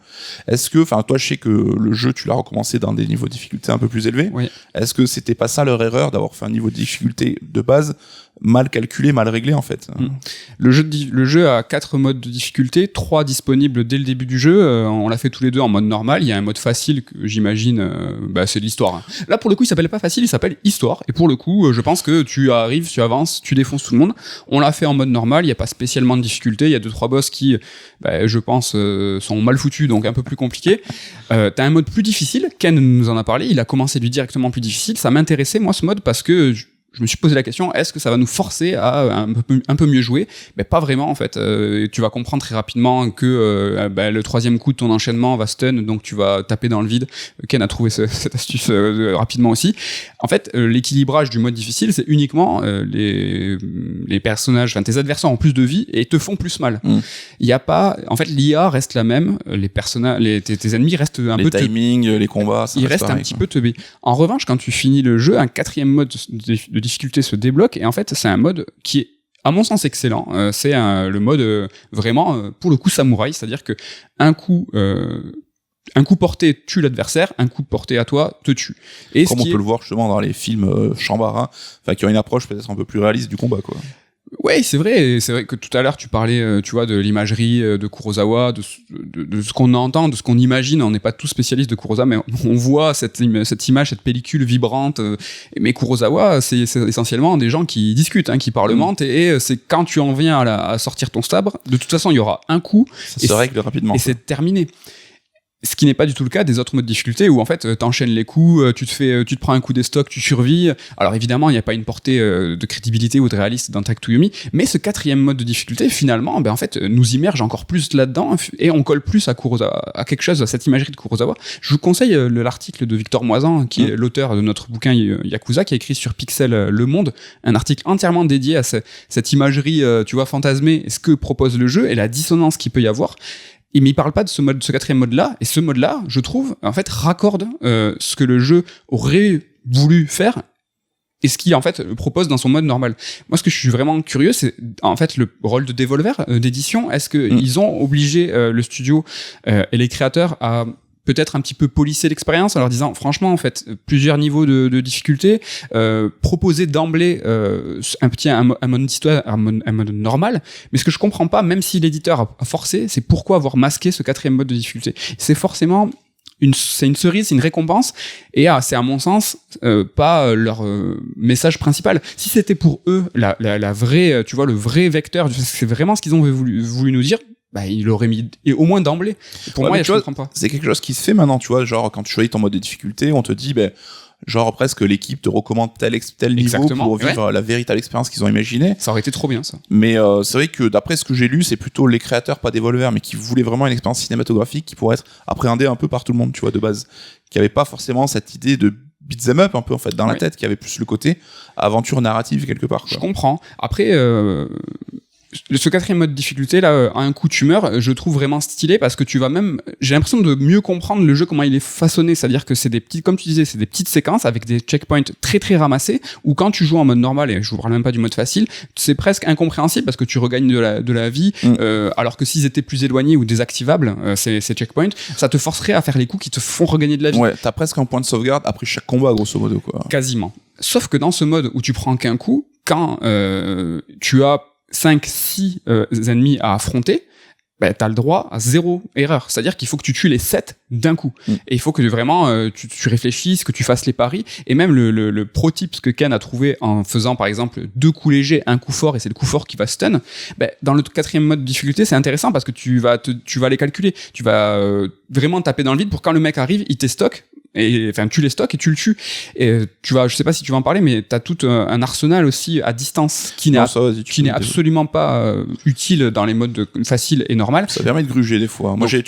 Est-ce que, enfin, toi, je sais que le jeu, tu l'as recommencé dans des niveaux de difficulté un peu plus élevés. Oui. Est-ce que c'était pas ça leur erreur, d'avoir fait un niveau de difficulté de base mal calculé, mal réglé, en fait? Le jeu a 4 modes de difficulté, 3 disponibles dès le début du jeu. On l'a fait tous les deux en mode normal. Il y a un mode facile que j'imagine, c'est de l'histoire. Hein. Là, pour le coup, il s'appelle pas facile, il s'appelle histoire. Et pour le coup, je pense que tu arrives, tu avances, tu défonces tout le monde. On l'a fait en mode normal. Il y a pas spécialement de difficulté. Il y a 2-3 boss qui, je pense, sont mal foutus, donc un peu plus compliqués. T'as un mode plus difficile. Ken nous en a parlé. Il a commencé lui directement plus difficile. Ça m'intéressait, moi, ce mode, parce que je me suis posé la question, est-ce que ça va nous forcer à un peu mieux jouer? Pas vraiment, en fait. Tu vas comprendre très rapidement que le troisième coup de ton enchaînement va stun, donc tu vas taper dans le vide. Ken a trouvé cette astuce rapidement aussi. En fait, l'équilibrage du mode difficile, c'est uniquement les personnages, enfin tes adversaires ont plus de vie et te font plus mal. Il y a pas, en fait, l'IA reste la même, les personnages, tes ennemis restent un peu... Les timings, les combats, ça ils restent un petit peu teubés. En revanche, quand tu finis le jeu, un 4e mode de difficulté se débloque, et en fait c'est un mode qui est à mon sens excellent. C'est le mode vraiment pour le coup samouraï, c'est-à-dire que un coup porté tue l'adversaire, un coup porté à toi te tue. Et comme on peut le voir justement dans les films Shambara, enfin qui ont une approche peut-être un peu plus réaliste du combat, quoi. Ouais, c'est vrai que tout à l'heure tu parlais, tu vois, de l'imagerie de Kurosawa, de ce qu'on entend, de ce qu'on imagine. On n'est pas tous spécialistes de Kurosawa, mais on voit cette image, cette pellicule vibrante. Mais Kurosawa, c'est essentiellement des gens qui discutent, qui parlementent, et c'est quand tu en viens à sortir ton sabre, de toute façon il y aura un coup, ça se règle rapidement, et c'est terminé. Ce qui n'est pas du tout le cas des autres modes de difficulté où en fait t'enchaînes les coups, tu te prends un coup d'estoc, tu survis. Alors évidemment il n'y a pas une portée de crédibilité ou de réaliste dans Tag to Yomi, mais ce 4e mode de difficulté finalement en fait nous immerge encore plus là-dedans et on colle plus à Kurosawa, à quelque chose, à cette imagerie de Kurosawa. Je vous conseille l'article de Victor Moisan qui est l'auteur de notre bouquin Yakuza, qui a écrit sur Pixel Le Monde un article entièrement dédié à cette imagerie tu vois fantasmée, ce que propose le jeu et la dissonance qu'il peut y avoir. Mais il parle pas de ce 4e mode-là, et ce mode-là, je trouve, en fait, raccorde ce que le jeu aurait voulu faire et ce qu'il en fait propose dans son mode normal. Moi, ce que je suis vraiment curieux, c'est en fait le rôle de Devolver d'édition. Est-ce que ils ont obligé le studio et les créateurs à peut-être un petit peu polisser l'expérience en leur disant franchement en fait plusieurs niveaux de difficulté, proposer d'emblée un mode histoire, un mode normal, mais ce que je comprends pas, même si l'éditeur a forcé, c'est pourquoi avoir masqué ce 4e mode de difficulté. C'est forcément c'est une cerise, c'est une récompense, et c'est à mon sens pas leur message principal. Si c'était pour eux la vraie, tu vois, le vrai vecteur, c'est vraiment ce qu'ils ont voulu nous dire, il l'aurait mis, et au moins d'emblée. Pour moi, je comprends pas. C'est quelque chose qui se fait maintenant, tu vois, genre quand tu choisis ton mode de difficulté, on te dit, genre presque l'équipe te recommande tel niveau pour vivre la véritable expérience qu'ils ont imaginée. Ça aurait été trop bien, ça. Mais c'est vrai que d'après ce que j'ai lu, c'est plutôt les créateurs, pas Devolver, mais qui voulaient vraiment une expérience cinématographique qui pourrait être appréhendée un peu par tout le monde, tu vois, de base. Qui avait pas forcément cette idée de beat'em up un peu en fait dans la tête, qui avait plus le côté aventure narrative quelque part, quoi. Je comprends. Après ce 4e mode de difficulté là, à un coup tu meurs, je trouve vraiment stylé parce que j'ai l'impression de mieux comprendre le jeu, comment il est façonné, c'est-à-dire que c'est des petites, comme tu disais, c'est des petites séquences avec des checkpoints très très ramassés, où quand tu joues en mode normal, et je vous parle même pas du mode facile, c'est presque incompréhensible parce que tu regagnes de la vie, alors que s'ils étaient plus éloignés ou désactivables, ces checkpoints, ça te forcerait à faire les coups qui te font regagner de la vie. Ouais, t'as presque un point de sauvegarde après chaque combat, grosso modo, quoi. Quasiment. Sauf que dans ce mode où tu prends qu'un coup, quand tu as 5-6 ennemis à affronter, t'as le droit à 0 erreur. C'est-à-dire qu'il faut que tu tues les 7 d'un coup. Et il faut que vraiment tu réfléchisses, que tu fasses les paris. Et même le pro tip que Ken a trouvé en faisant par exemple 2 coups légers, un coup fort, et c'est le coup fort qui va stun. Dans le 4e mode de difficulté, c'est intéressant parce que tu vas les calculer. Tu vas vraiment taper dans le vide pour quand le mec arrive, il t'estock. Et enfin tu les stocks et tu le tues, et je sais pas si tu vas en parler, mais t'as tout un arsenal aussi à distance qui n'est absolument pas utile dans les modes faciles et normales. Ça permet de gruger des fois. Moi j'ai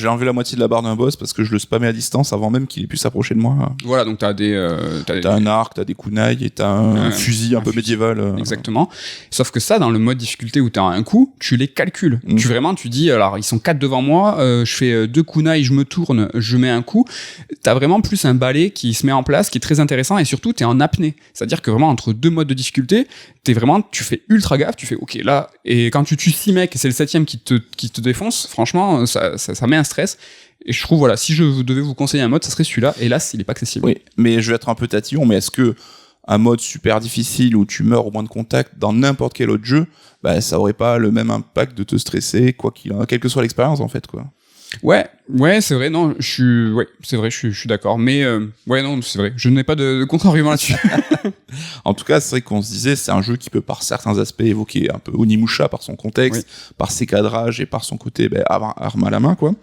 enlevé la moitié de la barre d'un boss parce que je le spammais à distance avant même qu'il ait pu s'approcher de moi. Voilà, donc t'as un arc, t'as des kunai et t'as un fusil un peu médiéval. Exactement. Sauf que ça, dans le mode difficulté où t'as un coup, tu les calcules. Tu dis, alors ils sont 4 devant moi, je fais 2 kunai, je me tourne, je mets un coup. T'as vraiment plus un balai qui se met en place, qui est très intéressant, et surtout t'es en apnée. C'est-à-dire que vraiment entre 2 modes de difficulté, tu fais ultra gaffe, tu fais ok là, et quand tu tues 6 mecs et c'est le 7e qui te défonce, franchement ça met un stress. Et je trouve, voilà, si je devais vous conseiller un mode, ça serait celui-là. Hélas, il est pas accessible. Oui, mais je vais être un peu tatillon, mais est-ce que un mode super difficile où tu meurs au moins de contact dans n'importe quel autre jeu, ça aurait pas le même impact de te stresser, quelle que soit l'expérience en fait, quoi. Ouais, c'est vrai, non, je suis d'accord, mais non, c'est vrai, je n'ai pas de contre-argument là-dessus. En tout cas, c'est vrai qu'on se disait, c'est un jeu qui peut par certains aspects évoquer un peu Onimusha par son contexte, par ses cadrages et par son côté arme à la main, quoi.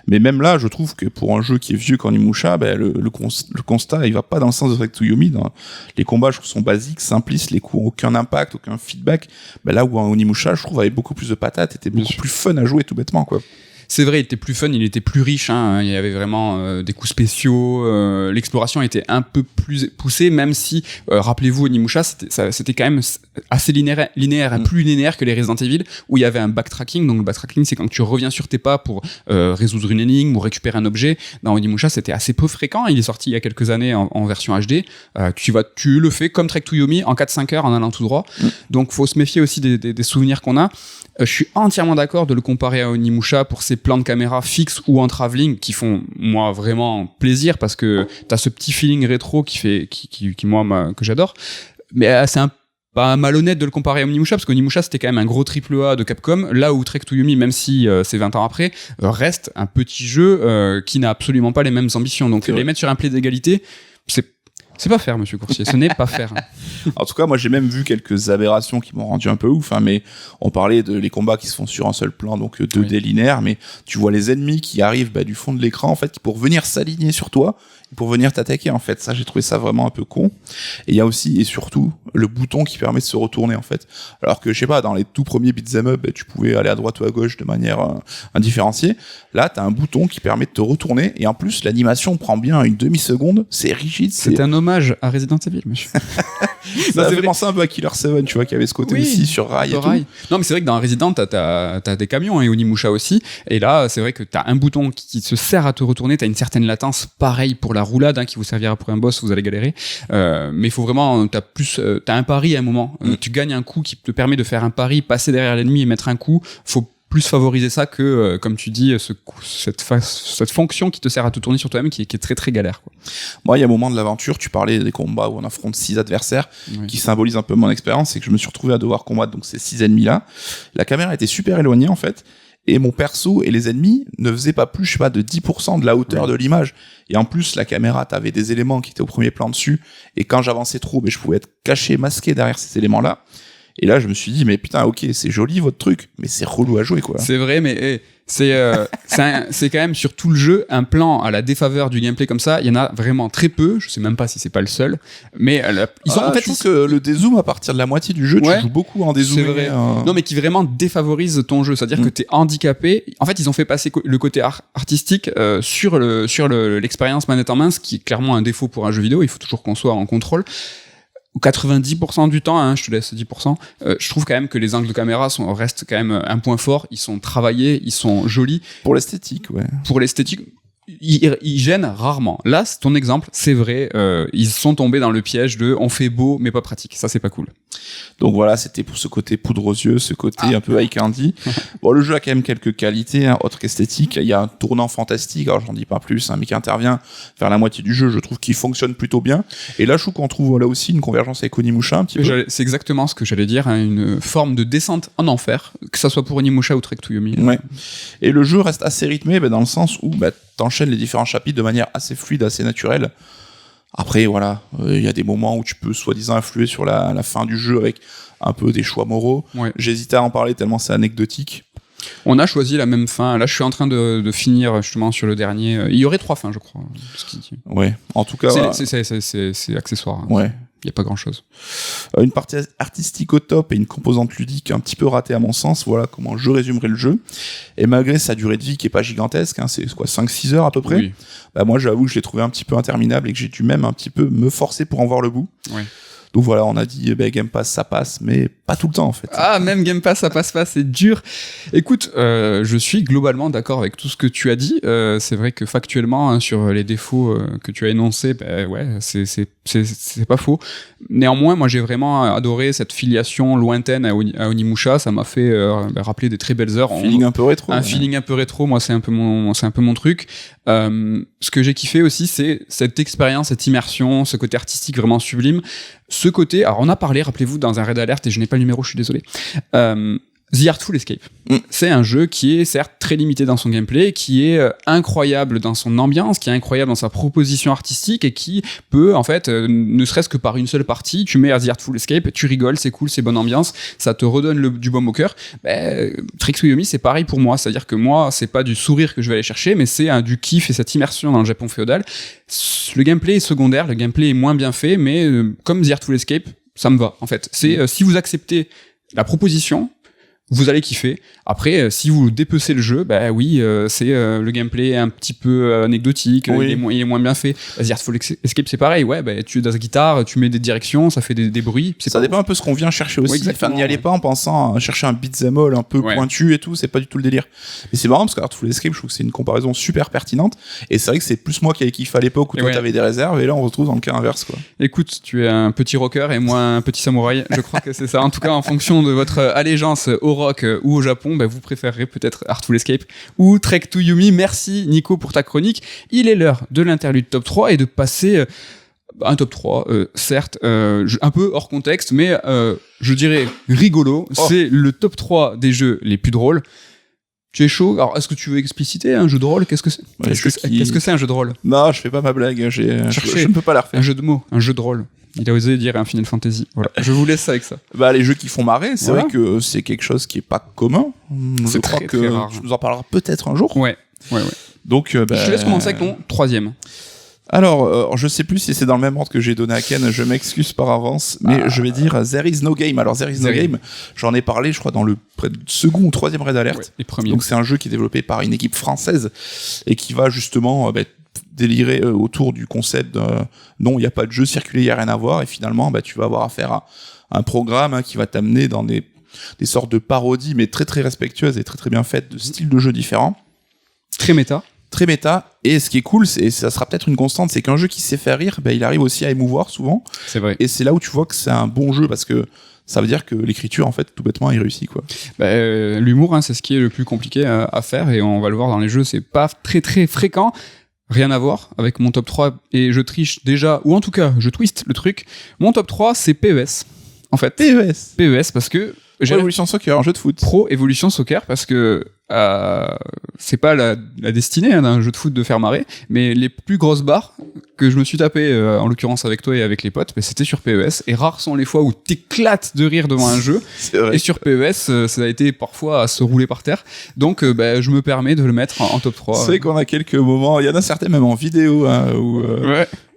Mais même là, je trouve que pour un jeu qui est vieux qu'Onimusha, le constat, il va pas dans le sens de Trek to Yomi. Les combats, je trouve, sont basiques, simplistes, les coups ont aucun impact, aucun feedback. Là où Onimusha, je trouve, avait beaucoup plus de patates, était beaucoup plus fun à jouer tout bêtement, quoi. C'est vrai, il était plus fun, il était plus riche, hein. Il y avait vraiment des coups spéciaux, l'exploration était un peu plus poussée, même si, rappelez-vous, Onimusha, c'était quand même assez linéaire, plus linéaire que les Resident Evil, où il y avait un backtracking. Donc le backtracking, c'est quand tu reviens sur tes pas pour résoudre une énigme ou récupérer un objet. Dans Onimusha, c'était assez peu fréquent, il est sorti il y a quelques années en version HD. Tu le fais comme Trek to Yomi en 4-5 heures en allant tout droit. Donc faut se méfier aussi des souvenirs qu'on a. Je suis entièrement d'accord de le comparer à Onimusha pour ses plans de caméra fixes ou en travelling qui font, moi, vraiment plaisir parce que t'as ce petit feeling rétro que j'adore. Mais c'est pas malhonnête de le comparer à Onimusha parce qu'Onimusha c'était quand même un gros AAA de Capcom, là où Trek to Yomi, même si c'est 20 ans après, reste un petit jeu qui n'a absolument pas les mêmes ambitions. Donc les mettre sur un pied d'égalité, c'est pas faire, monsieur Courtier, ce n'est pas faire. En tout cas, moi j'ai même vu quelques aberrations qui m'ont rendu un peu ouf, mais on parlait de les combats qui se font sur un seul plan, donc 2D linéaire, mais tu vois les ennemis qui arrivent du fond de l'écran, en fait, pour venir s'aligner sur toi, pour venir t'attaquer, en fait. Ça, j'ai trouvé ça vraiment un peu con. Et il y a aussi, et surtout, le bouton qui permet de se retourner, en fait. Alors que, je sais pas, dans les tout premiers beat'em up, tu pouvais aller à droite ou à gauche de manière indifférenciée. Là, t'as un bouton qui permet de te retourner, et en plus, l'animation prend bien une demi-seconde, c'est rigide. C'est un hommage à Resident Evil, monsieur. Ça fait penser un peu à Killer 7, tu vois, qui avait ce côté aussi sur rail et tout. Non, mais c'est vrai que dans Resident, t'as des camions, et Onimusha aussi. Et là, c'est vrai que t'as un bouton qui se sert à te retourner, t'as une certaine latence, pareil pour la roulade, qui vous servira pour un boss, vous allez galérer. Mais il faut vraiment, t'as un pari à un moment. Tu gagnes un coup qui te permet de faire un pari, passer derrière l'ennemi et mettre un coup. Faut plus favoriser ça que, comme tu dis, cette fonction qui te sert à te tourner sur toi-même qui est très très galère, quoi. Moi, il y a un moment de l'aventure, tu parlais des combats où on affronte 6 adversaires, qui symbolisent un peu mon expérience, c'est que je me suis retrouvé à devoir combattre donc ces 6 ennemis-là. La caméra était super éloignée, en fait, et mon perso et les ennemis ne faisaient pas plus, je sais pas, de 10% de la hauteur de l'image. Et en plus, la caméra, t'avais des éléments qui étaient au premier plan dessus, et quand j'avançais trop, je pouvais être caché, masqué derrière ces éléments-là. Et là, je me suis dit, mais putain, ok, c'est joli votre truc, mais c'est relou à jouer, quoi. C'est vrai, mais c'est quand même sur tout le jeu un plan à la défaveur du gameplay comme ça. Il y en a vraiment très peu. Je sais même pas si c'est pas le seul, mais je trouve que le dézoom à partir de la moitié du jeu, tu joues beaucoup en dézoomé. C'est vrai. Non, mais qui vraiment défavorise ton jeu. C'est-à-dire que t'es handicapé. En fait, ils ont fait passer le côté artistique sur l'expérience manette en main, ce qui est clairement un défaut pour un jeu vidéo. Il faut toujours qu'on soit en contrôle. 90% du temps, je te laisse 10%, je trouve quand même que les angles de caméra restent quand même un point fort. Ils sont travaillés, ils sont jolis. Pour l'esthétique, ouais. Pour l'esthétique, ils gênent rarement. Là, ton exemple, c'est vrai, ils sont tombés dans le piège de on fait beau mais pas pratique. Ça, c'est pas cool. Donc voilà, c'était pour ce côté poudre aux yeux, ce côté un peu eye candy. Bon, le jeu a quand même quelques qualités, hein, autres qu'esthétiques. Il y a un tournant fantastique, alors j'en dis pas plus, mais qui intervient vers la moitié du jeu, je trouve qu'il fonctionne plutôt bien. Et là, je trouve qu'on trouve là aussi une convergence avec Onimusha un petit peu. C'est exactement ce que j'allais dire, hein, une forme de descente en enfer, que ça soit pour Onimusha ou Trek to Yomi. Ouais. Et le jeu reste assez rythmé, dans le sens où t'enchaînes les différents chapitres de manière assez fluide, assez naturelle. Après, voilà, il y a des moments où tu peux soi-disant influer sur la fin du jeu avec un peu des choix moraux. Ouais. J'hésitais à en parler tellement c'est anecdotique. On a choisi la même fin. Là, je suis en train de finir justement sur le dernier. Il y aurait 3 fins, je crois. Ouais, en tout cas... C'est accessoire. Hein. Ouais. Il n'y a pas grand-chose. Une partie artistique au top et une composante ludique un petit peu ratée à mon sens. Voilà comment je résumerai le jeu. Et malgré sa durée de vie qui est pas gigantesque, hein, c'est quoi, 5-6 heures à peu près, oui. Moi j'avoue que je l'ai trouvé un petit peu interminable et que j'ai dû même un petit peu me forcer pour en voir le bout. Oui. Donc voilà, on a dit Game Pass ça passe, mais pas tout le temps en fait. Ah, même Game Pass ça passe pas, c'est dur. Écoute, je suis globalement d'accord avec tout ce que tu as dit. C'est vrai que factuellement, hein, sur les défauts que tu as énoncés, ouais, c'est pas faux. Néanmoins, moi j'ai vraiment adoré cette filiation lointaine à Onimusha. Ça m'a fait rappeler des très belles heures. Feeling un peu rétro. Un feeling un peu rétro, moi c'est un peu mon truc. Ce que j'ai kiffé aussi, c'est cette expérience, cette immersion, ce côté artistique vraiment sublime. Ce côté, alors on a parlé, rappelez-vous, dans un raid alert, et je n'ai pas le numéro, je suis désolé. The Artful Escape. C'est un jeu qui est certes très limité dans son gameplay, qui est incroyable dans son ambiance, qui est incroyable dans sa proposition artistique et qui peut, en fait, ne serait-ce que par une seule partie, tu mets à The Artful Escape, tu rigoles, c'est cool, c'est bonne ambiance, ça te redonne du baume au cœur. Trek to Yomi, c'est pareil pour moi, c'est-à-dire que moi, c'est pas du sourire que je vais aller chercher, mais c'est du kiff et cette immersion dans le Japon féodal. Le gameplay est secondaire, le gameplay est moins bien fait, mais comme The Artful Escape, ça me va, en fait. C'est si vous acceptez la proposition, vous allez kiffer. Après, si vous dépecez le jeu, oui, c'est le gameplay est un petit peu anecdotique, oui. il est moins bien fait. The Artful Escape, c'est pareil, ouais, tu es dans la guitare, tu mets des directions, ça fait des bruits. Ça dépend un peu ce qu'on vient chercher aussi. Ouais, enfin, n'y allez pas en pensant à chercher un beat'em all un peu pointu et tout, c'est pas du tout le délire. Mais c'est marrant parce que Artful Escape, je trouve que c'est une comparaison super pertinente. Et c'est vrai que c'est plus moi qui avais kiffé à l'époque où toi t'avais des réserves, et là on se retrouve dans le cas inverse, quoi. Écoute, tu es un petit rocker et moi un petit samouraï. Je crois que c'est ça. En tout cas, en fonction de votre allégeance au rock ou au Japon, vous préférerez peut-être Artful Escape ou Trek to Yomi. Merci Nico pour ta chronique. Il est l'heure de l'interlude top 3 et de passer un top 3, certes, un peu hors contexte, mais je dirais rigolo. C'est le top 3 des jeux les plus drôles. Tu es chaud? Alors, est-ce que tu veux expliciter un jeu de rôle? Qu'est-ce que c'est? Qu'est-ce que c'est un jeu de rôle? Non, je fais pas ma blague. Je ne peux pas la refaire. Un jeu de mots, un jeu de rôle. Il a osé dire un Final Fantasy. Voilà. Je vous laisse avec ça. Les jeux qui font marrer, c'est vrai que c'est quelque chose qui est pas commun. Je crois que très rare. tu nous en parleras peut-être un jour. Ouais. Donc, je te laisse commencer avec ton troisième. Alors, je sais plus si c'est dans le même ordre que j'ai donné à Ken, je m'excuse par avance, mais je vais dire There is no game. Alors, There is no game, j'en ai parlé, je crois, dans le second ou troisième raid alert. Ouais, donc, c'est un jeu qui est développé par une équipe française et qui va justement délirer autour du concept de non, il n'y a pas de jeu circulé, il n'y a rien à voir, et finalement, tu vas avoir affaire à un programme qui va t'amener dans des sortes de parodies, mais très très respectueuses et très très bien faites, de styles de jeux différents. Très méta. Très méta, et ce qui est cool, et ça sera peut-être une constante, c'est qu'un jeu qui sait faire rire, il arrive aussi à émouvoir souvent. C'est vrai. Et c'est là où tu vois que c'est un bon jeu, parce que ça veut dire que l'écriture, en fait, tout bêtement, est réussie, quoi. L'humour, c'est ce qui est le plus compliqué à faire, et on va le voir dans les jeux, c'est pas très très fréquent. Rien à voir avec mon top 3, et je triche déjà, ou en tout cas, je twiste le truc. Mon top 3, c'est PES. En fait. PES, parce que... Pro Evolution Soccer, un jeu de foot. Pro Evolution Soccer, parce que c'est pas la destinée d'un jeu de foot de faire marrer, mais les plus grosses barres que je me suis tapé, en l'occurrence avec toi et avec les potes, c'était sur PES, et rares sont les fois où t'éclates de rire devant un jeu, et sur PES, ça a été parfois à se rouler par terre, donc je me permets de le mettre en top 3. C'est vrai qu'on a quelques moments, il y en a certains même en vidéo,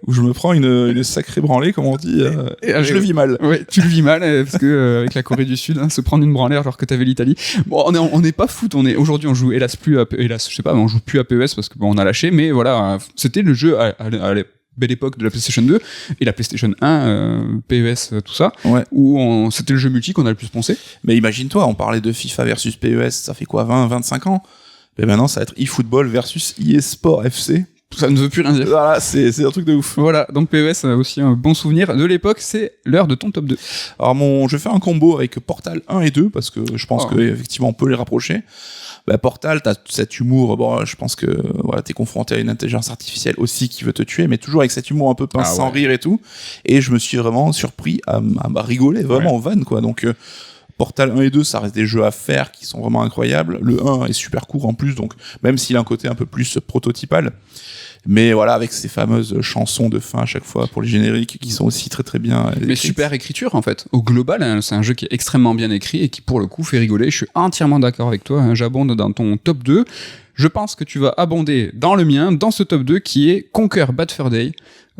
où je me prends une sacrée branlée, comme on dit, je le vis mal. Ouais, tu le vis mal, parce que avec la Corée du Sud, se prendre une branlée alors que t'avais l'Italie. Bon, on n'est pas foot, aujourd'hui on joue on joue plus à PES parce que on a lâché, mais voilà, c'était le jeu à la belle époque de la PlayStation 2 et la PlayStation 1, PES, tout ça, où c'était le jeu multi qu'on a le plus poncé. Mais imagine-toi, on parlait de FIFA versus PES, ça fait quoi, 20-25 ans? Et maintenant, ça va être eFootball versus eSport FC. Ça ne veut plus rien dire. Voilà, c'est un truc de ouf. Voilà, donc PES a aussi un bon souvenir de l'époque, c'est l'heure de ton top 2. Alors je vais faire un combo avec Portal 1 et 2 parce que je pense que effectivement on peut les rapprocher. Portal, t'as cet humour, bon, je pense que voilà, t'es confronté à une intelligence artificielle aussi qui veut te tuer, mais toujours avec cet humour un peu pince sans rire et tout. Et je me suis vraiment surpris à rigoler, vraiment en vanne, quoi. Donc Portal 1 et 2, ça reste des jeux à faire qui sont vraiment incroyables. Le 1 est super court en plus, donc même s'il a un côté un peu plus prototypal. Mais voilà, avec ces fameuses chansons de fin à chaque fois pour les génériques qui sont aussi très très bien écrites. Mais super écriture en fait. Au global, hein, c'est un jeu qui est extrêmement bien écrit et qui pour le coup fait rigoler. Je suis entièrement d'accord avec toi, hein, j'abonde dans ton top 2. Je pense que tu vas abonder dans le mien, dans ce top 2 qui est Conquer Bad Fur Day.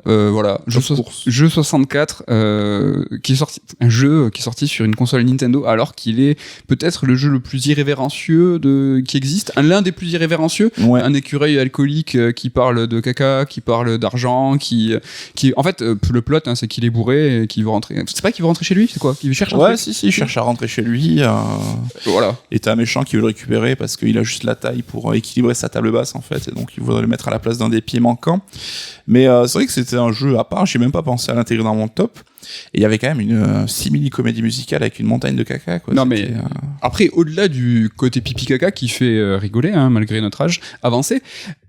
Voilà, jeu 64 qui est sorti, un jeu qui est sorti sur une console Nintendo alors qu'il est peut-être le jeu le plus irrévérencieux qui existe, l'un des plus irrévérencieux, un écureuil alcoolique qui parle de caca, qui parle d'argent, qui en fait le plot hein, c'est qu'il est bourré et qu'il veut rentrer. C'est pas qu'il veut rentrer chez lui, c'est quoi? Il cherche un truc. Il cherche à rentrer chez lui. Voilà. Et t'as un méchant qui veut le récupérer parce qu'il a juste la taille pour équilibrer sa table basse en fait, et donc il voudrait le mettre à la place d'un des pieds manquants. Mais c'est vrai que c'était un jeu à part, j'ai même pas pensé à l'intégrer dans mon top. Et il y avait quand même une simili-comédie musicale avec une montagne de caca, quoi. Non mais après, au-delà du côté pipi caca qui fait rigoler, hein, malgré notre âge avancé,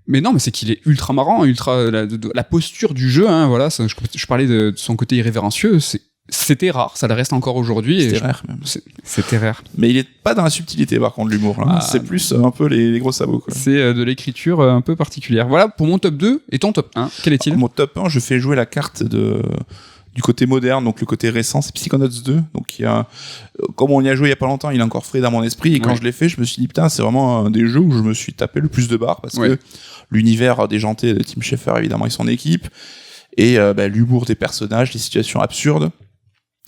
mais non, mais c'est qu'il est ultra marrant, la posture du jeu, hein, voilà, je parlais de son côté irrévérencieux, c'était rare, ça le reste encore aujourd'hui. C'était rare même. C'était rare. Mais il est pas dans la subtilité par contre l'humour là. C'est plus un peu les gros sabots, quoi. C'est de l'écriture un peu particulière. Voilà pour mon top 2 et ton top 1. Quel est-il? Mon top 1, je fais jouer la carte du côté moderne, donc le côté récent, c'est Psychonauts 2. Donc comme on y a joué il y a pas longtemps, il est encore frais dans mon esprit, et quand je l'ai fait, je me suis dit putain, c'est vraiment un des jeux où je me suis tapé le plus de barres parce que l'univers déjanté de Tim Schafer évidemment et son équipe, et l'humour des personnages, les situations absurdes.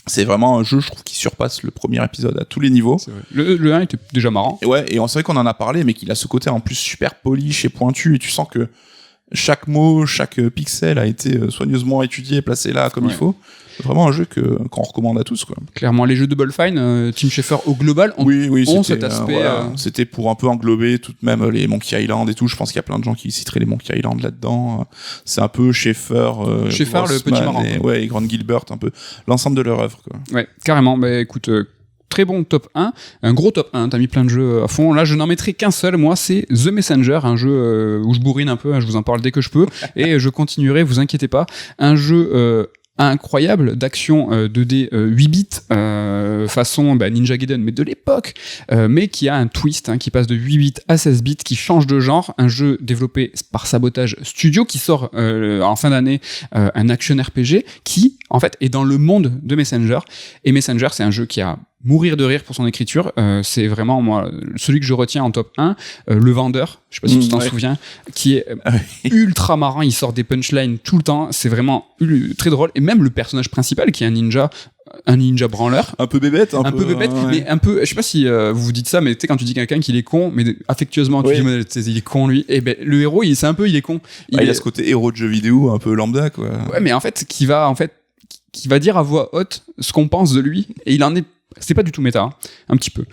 C'est vraiment un jeu, je trouve, qui surpasse le premier épisode à tous les niveaux. C'est vrai. Le 1 était déjà marrant. Et c'est vrai qu'on en a parlé, mais qu'il a ce côté en plus super polish et pointu, et tu sens que chaque mot, chaque pixel a été soigneusement étudié et placé là comme il faut. C'est vraiment un jeu qu'on recommande à tous, quoi. Clairement, les jeux Double Fine, Tim Schafer au global ont cet aspect. C'était pour un peu englober tout de même les Monkey Island et tout. Je pense qu'il y a plein de gens qui citeraient les Monkey Island là-dedans. C'est un peu Schafer, le petit marrant. Et Grant Gilbert, un peu l'ensemble de leur œuvre, quoi. Ouais, carrément. Bah écoute. Très bon top 1, un gros top 1, t'as mis plein de jeux à fond. Là, je n'en mettrai qu'un seul, moi, c'est The Messenger, un jeu où je bourrine un peu, hein, je vous en parle dès que je peux, et je continuerai, vous inquiétez pas. Un jeu incroyable d'action 2D 8 bits façon Ninja Gaiden mais de l'époque, mais qui a un twist, hein, qui passe de 8 bits à 16 bits, qui change de genre, un jeu développé par Sabotage Studio qui sort en fin d'année, un action RPG qui en fait est dans le monde de Messenger, et Messenger c'est un jeu qui a mourir de rire pour son écriture, c'est vraiment moi celui que je retiens en top 1, le vendeur, je sais pas si tu t'en souviens, qui est ultra marrant, il sort des punchlines tout le temps, c'est vraiment très drôle, et même le personnage principal qui est un ninja branleur, un peu bébête, mais un peu, je sais pas si vous vous dites ça, mais tu sais quand tu dis quelqu'un qu'il est con, mais affectueusement tu dis il est con lui, et le héros il est con, il a ce côté héros de jeu vidéo un peu lambda, quoi. Ouais, mais en fait qui va dire à voix haute ce qu'on pense de lui, et c'est pas du tout méta, hein, un petit peu.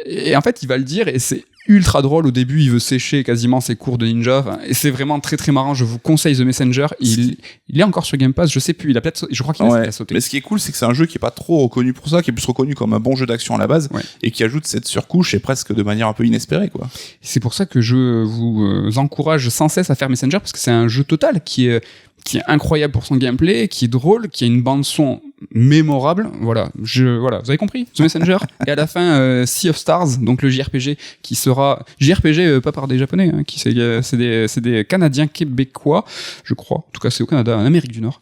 Et en fait, il va le dire, et c'est ultra drôle. Au début, il veut sécher quasiment ses cours de ninja, et c'est vraiment très très marrant. Je vous conseille The Messenger. Il est encore sur Game Pass, je sais plus. Je crois qu'il a sauté. Mais ce qui est cool, c'est que c'est un jeu qui est pas trop reconnu pour ça, qui est plus reconnu comme un bon jeu d'action à la base, et qui ajoute cette surcouche, et presque de manière un peu inespérée, quoi. C'est pour ça que je vous encourage sans cesse à faire Messenger, parce que c'est un jeu total qui est incroyable pour son gameplay, qui est drôle, qui a une bande son mémorable. Voilà, vous avez compris, The Messenger. Et à la fin, Sea of Stars, donc le JRPG qui sera JRPG pas par des Japonais, hein, c'est des Canadiens québécois, je crois. En tout cas, c'est au Canada, en Amérique du Nord.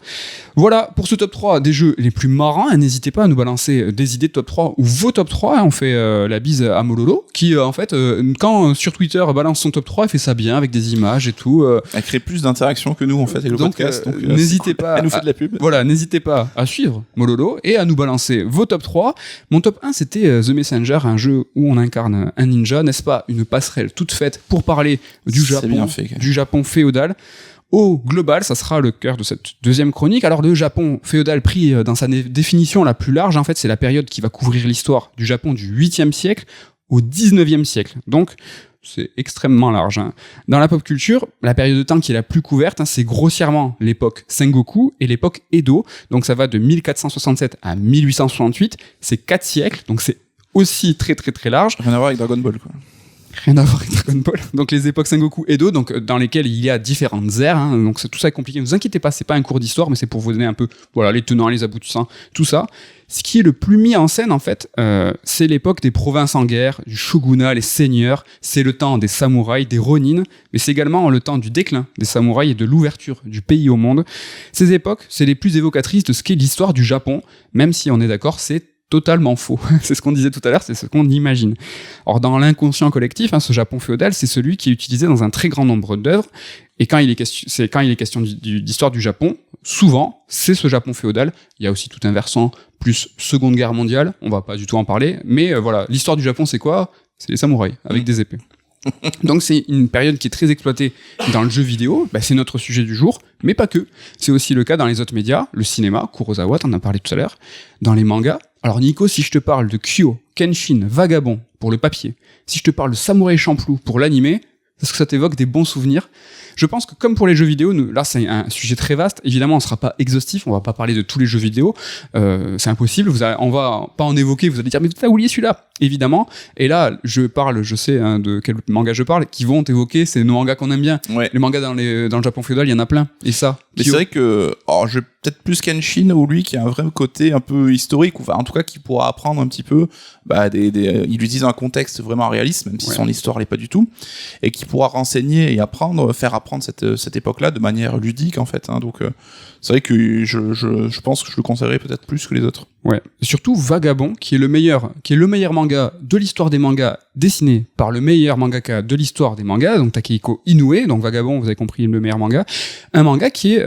Voilà pour ce top 3 des jeux les plus marrants. N'hésitez pas à nous balancer des idées de top 3 ou vos top 3. On fait la bise à Mololo qui, en fait, quand sur Twitter balance son top 3, elle fait ça bien avec des images et tout. Elle crée plus d'interaction que nous, en fait, avec le podcast. Donc, n'hésitez pas. Elle nous fait de la pub. Voilà, n'hésitez pas à suivre Mololo et à nous balancer vos top 3. Mon top 1, c'était The Messenger, un jeu où on incarne un ninja, n'est-ce pas? Une passerelle toute faite pour parler du Japon féodal. Au global, ça sera le cœur de cette deuxième chronique. Alors, le Japon féodal pris dans sa définition la plus large, en fait, c'est la période qui va couvrir l'histoire du Japon du 8e siècle au 19e siècle. Donc, c'est extrêmement large. Hein. Dans la pop culture, la période de temps qui est la plus couverte, c'est grossièrement l'époque Sengoku et l'époque Edo. Donc ça va de 1467 à 1868. C'est 4 siècles, donc c'est aussi très très très large. Rien à voir avec Dragon Ball, quoi. Rien à voir avec Dragon Ball. Donc les époques Sengoku Edo, donc dans lesquelles il y a différentes ères. Hein, donc tout ça est compliqué. Ne vous inquiétez pas, c'est pas un cours d'histoire, mais c'est pour vous donner un peu, voilà, les tenants, les aboutissants, tout ça. Ce qui est le plus mis en scène, en fait, c'est l'époque des provinces en guerre, du shogunat, les seigneurs. C'est le temps des samouraïs, des ronins, mais c'est également le temps du déclin des samouraïs et de l'ouverture du pays au monde. Ces époques, c'est les plus évocatrices de ce qu'est l'histoire du Japon, même si on est d'accord, c'est totalement faux. C'est ce qu'on disait tout à l'heure, c'est ce qu'on imagine. Or, dans l'inconscient collectif, ce Japon féodal, c'est celui qui est utilisé dans un très grand nombre d'œuvres. Et quand il est question d'histoire du Japon, souvent, c'est ce Japon féodal. Il y a aussi tout un versant plus Seconde Guerre mondiale. On va pas du tout en parler. Mais voilà, l'histoire du Japon, c'est quoi ? C'est les samouraïs, avec des épées. Donc c'est une période qui est très exploitée dans le jeu vidéo, c'est notre sujet du jour, mais pas que. C'est aussi le cas dans les autres médias, le cinéma, Kurosawa, t'en as parlé tout à l'heure, dans les mangas. Alors Nico, si je te parle de Kyo, Kenshin, Vagabond pour le papier, si je te parle de Samurai Champloo pour l'animé, est-ce que ça t'évoque des bons souvenirs ? Je pense que comme pour les jeux vidéo, là c'est un sujet très vaste. Évidemment, on sera pas exhaustif, on va pas parler de tous les jeux vidéo, c'est impossible. On va pas en évoquer. Vous allez dire mais t'as oublié celui-là, évidemment. Et là, je sais de quel manga je parle, qui vont évoquer c'est nos mangas qu'on aime bien. Ouais. Les mangas dans le Japon féodal, il y en a plein. Et ça. Mais c'est vrai que je vais peut-être plus Kenshin ou lui qui a un vrai côté un peu historique, ou enfin en tout cas qui pourra apprendre un petit peu. Il utilise un contexte vraiment réaliste, même si son histoire l'est pas du tout, et qui pourra renseigner et faire apprendre cette époque-là de manière ludique en fait. Hein. Donc c'est vrai que je pense que je le conseillerais peut-être plus que les autres. Ouais. Et surtout Vagabond, qui est le meilleur manga de l'histoire des mangas dessiné par le meilleur mangaka de l'histoire des mangas, donc Takehiko Inoue. Donc Vagabond, vous avez compris, le meilleur manga. Un manga qui est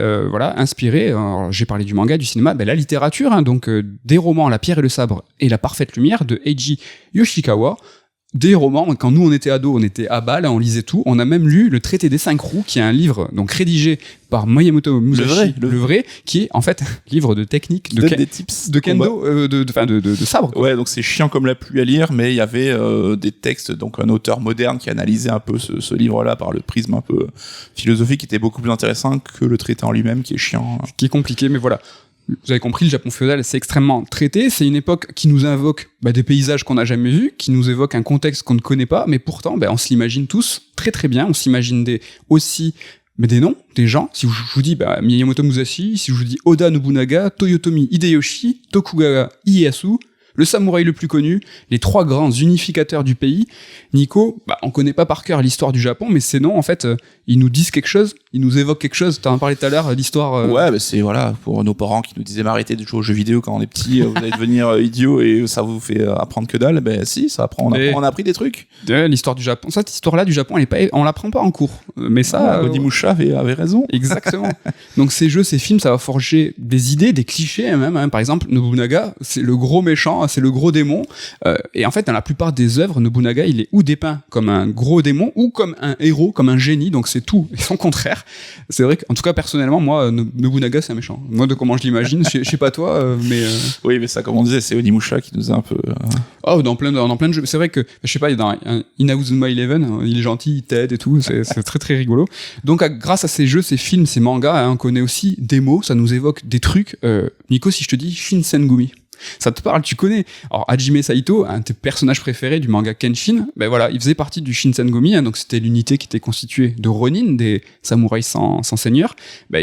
inspiré. Alors, j'ai parlé du manga, du cinéma, la littérature. Hein, donc des romans La Pierre et le Sabre et La Parfaite Lumière de Eiji Yoshikawa. Des romans, quand nous on était ados, on était à balle, on lisait tout. On a même lu le Traité des 5 roues, qui est un livre donc rédigé par Miyamoto Musashi, le vrai, qui est en fait un livre de technique, des tips de kendo, de sabre. Ouais, donc c'est chiant comme la pluie à lire, mais il y avait des textes, donc un auteur moderne qui analysait un peu ce livre-là par le prisme un peu philosophique, qui était beaucoup plus intéressant que le traité en lui-même, qui est chiant. Qui est compliqué, mais voilà. Vous avez compris, le Japon féodal, c'est extrêmement traité. C'est une époque qui nous invoque des paysages qu'on n'a jamais vus, qui nous évoque un contexte qu'on ne connaît pas, mais pourtant, on se l'imagine tous très très bien. On s'imagine aussi des noms, des gens. Si je vous dis Miyamoto Musashi, si je vous dis Oda Nobunaga, Toyotomi Hideyoshi, Tokugawa Ieyasu, le samouraï le plus connu, les 3 grands unificateurs du pays. Nico, on connaît pas par cœur l'histoire du Japon, mais ces noms, en fait, ils nous disent quelque chose, ils nous évoquent quelque chose. T'en as parlé tout à l'heure, l'histoire... Ouais, c'est pour nos parents qui nous disaient arrêtez de jouer aux jeux vidéo quand on est petit, vous allez devenir idiot et ça vous fait apprendre que dalle. Si, ça apprend, on a appris des trucs. L'histoire du Japon, cette histoire-là du Japon, on l'apprend pas en cours. Mais ça... Onimusha avait raison. Exactement. Donc ces jeux, ces films, ça va forger des idées, des clichés même. Hein. Par exemple, Nobunaga, c'est le gros méchant, c'est le gros démon. Et en fait, dans la plupart des œuvres, Nobunaga, il est ou dépeint comme un gros démon ou comme un héros, comme un génie. Donc c'est tout et son contraire. C'est vrai qu'en tout cas, personnellement, moi, Nobunaga, c'est un méchant. Moi, de comment je l'imagine, je sais pas toi, mais... Oui, mais ça, comme on disait, c'est Onimusha qui nous a un peu... dans plein de jeux. C'est vrai que, je sais pas, dans Inazuma Eleven, il est gentil, il t'aide et tout. C'est très très rigolo. Donc, grâce à ces jeux, ces films, ces mangas, on connaît aussi des mots, ça nous évoque des trucs. Nico, si je te dis Shinsengumi, ça te parle, tu connais. Alors, Hajime Saito, un de tes personnages préférés du manga Kenshin, il faisait partie du Shinsengumi, donc c'était l'unité qui était constituée de Ronin, des samouraïs sans seigneur,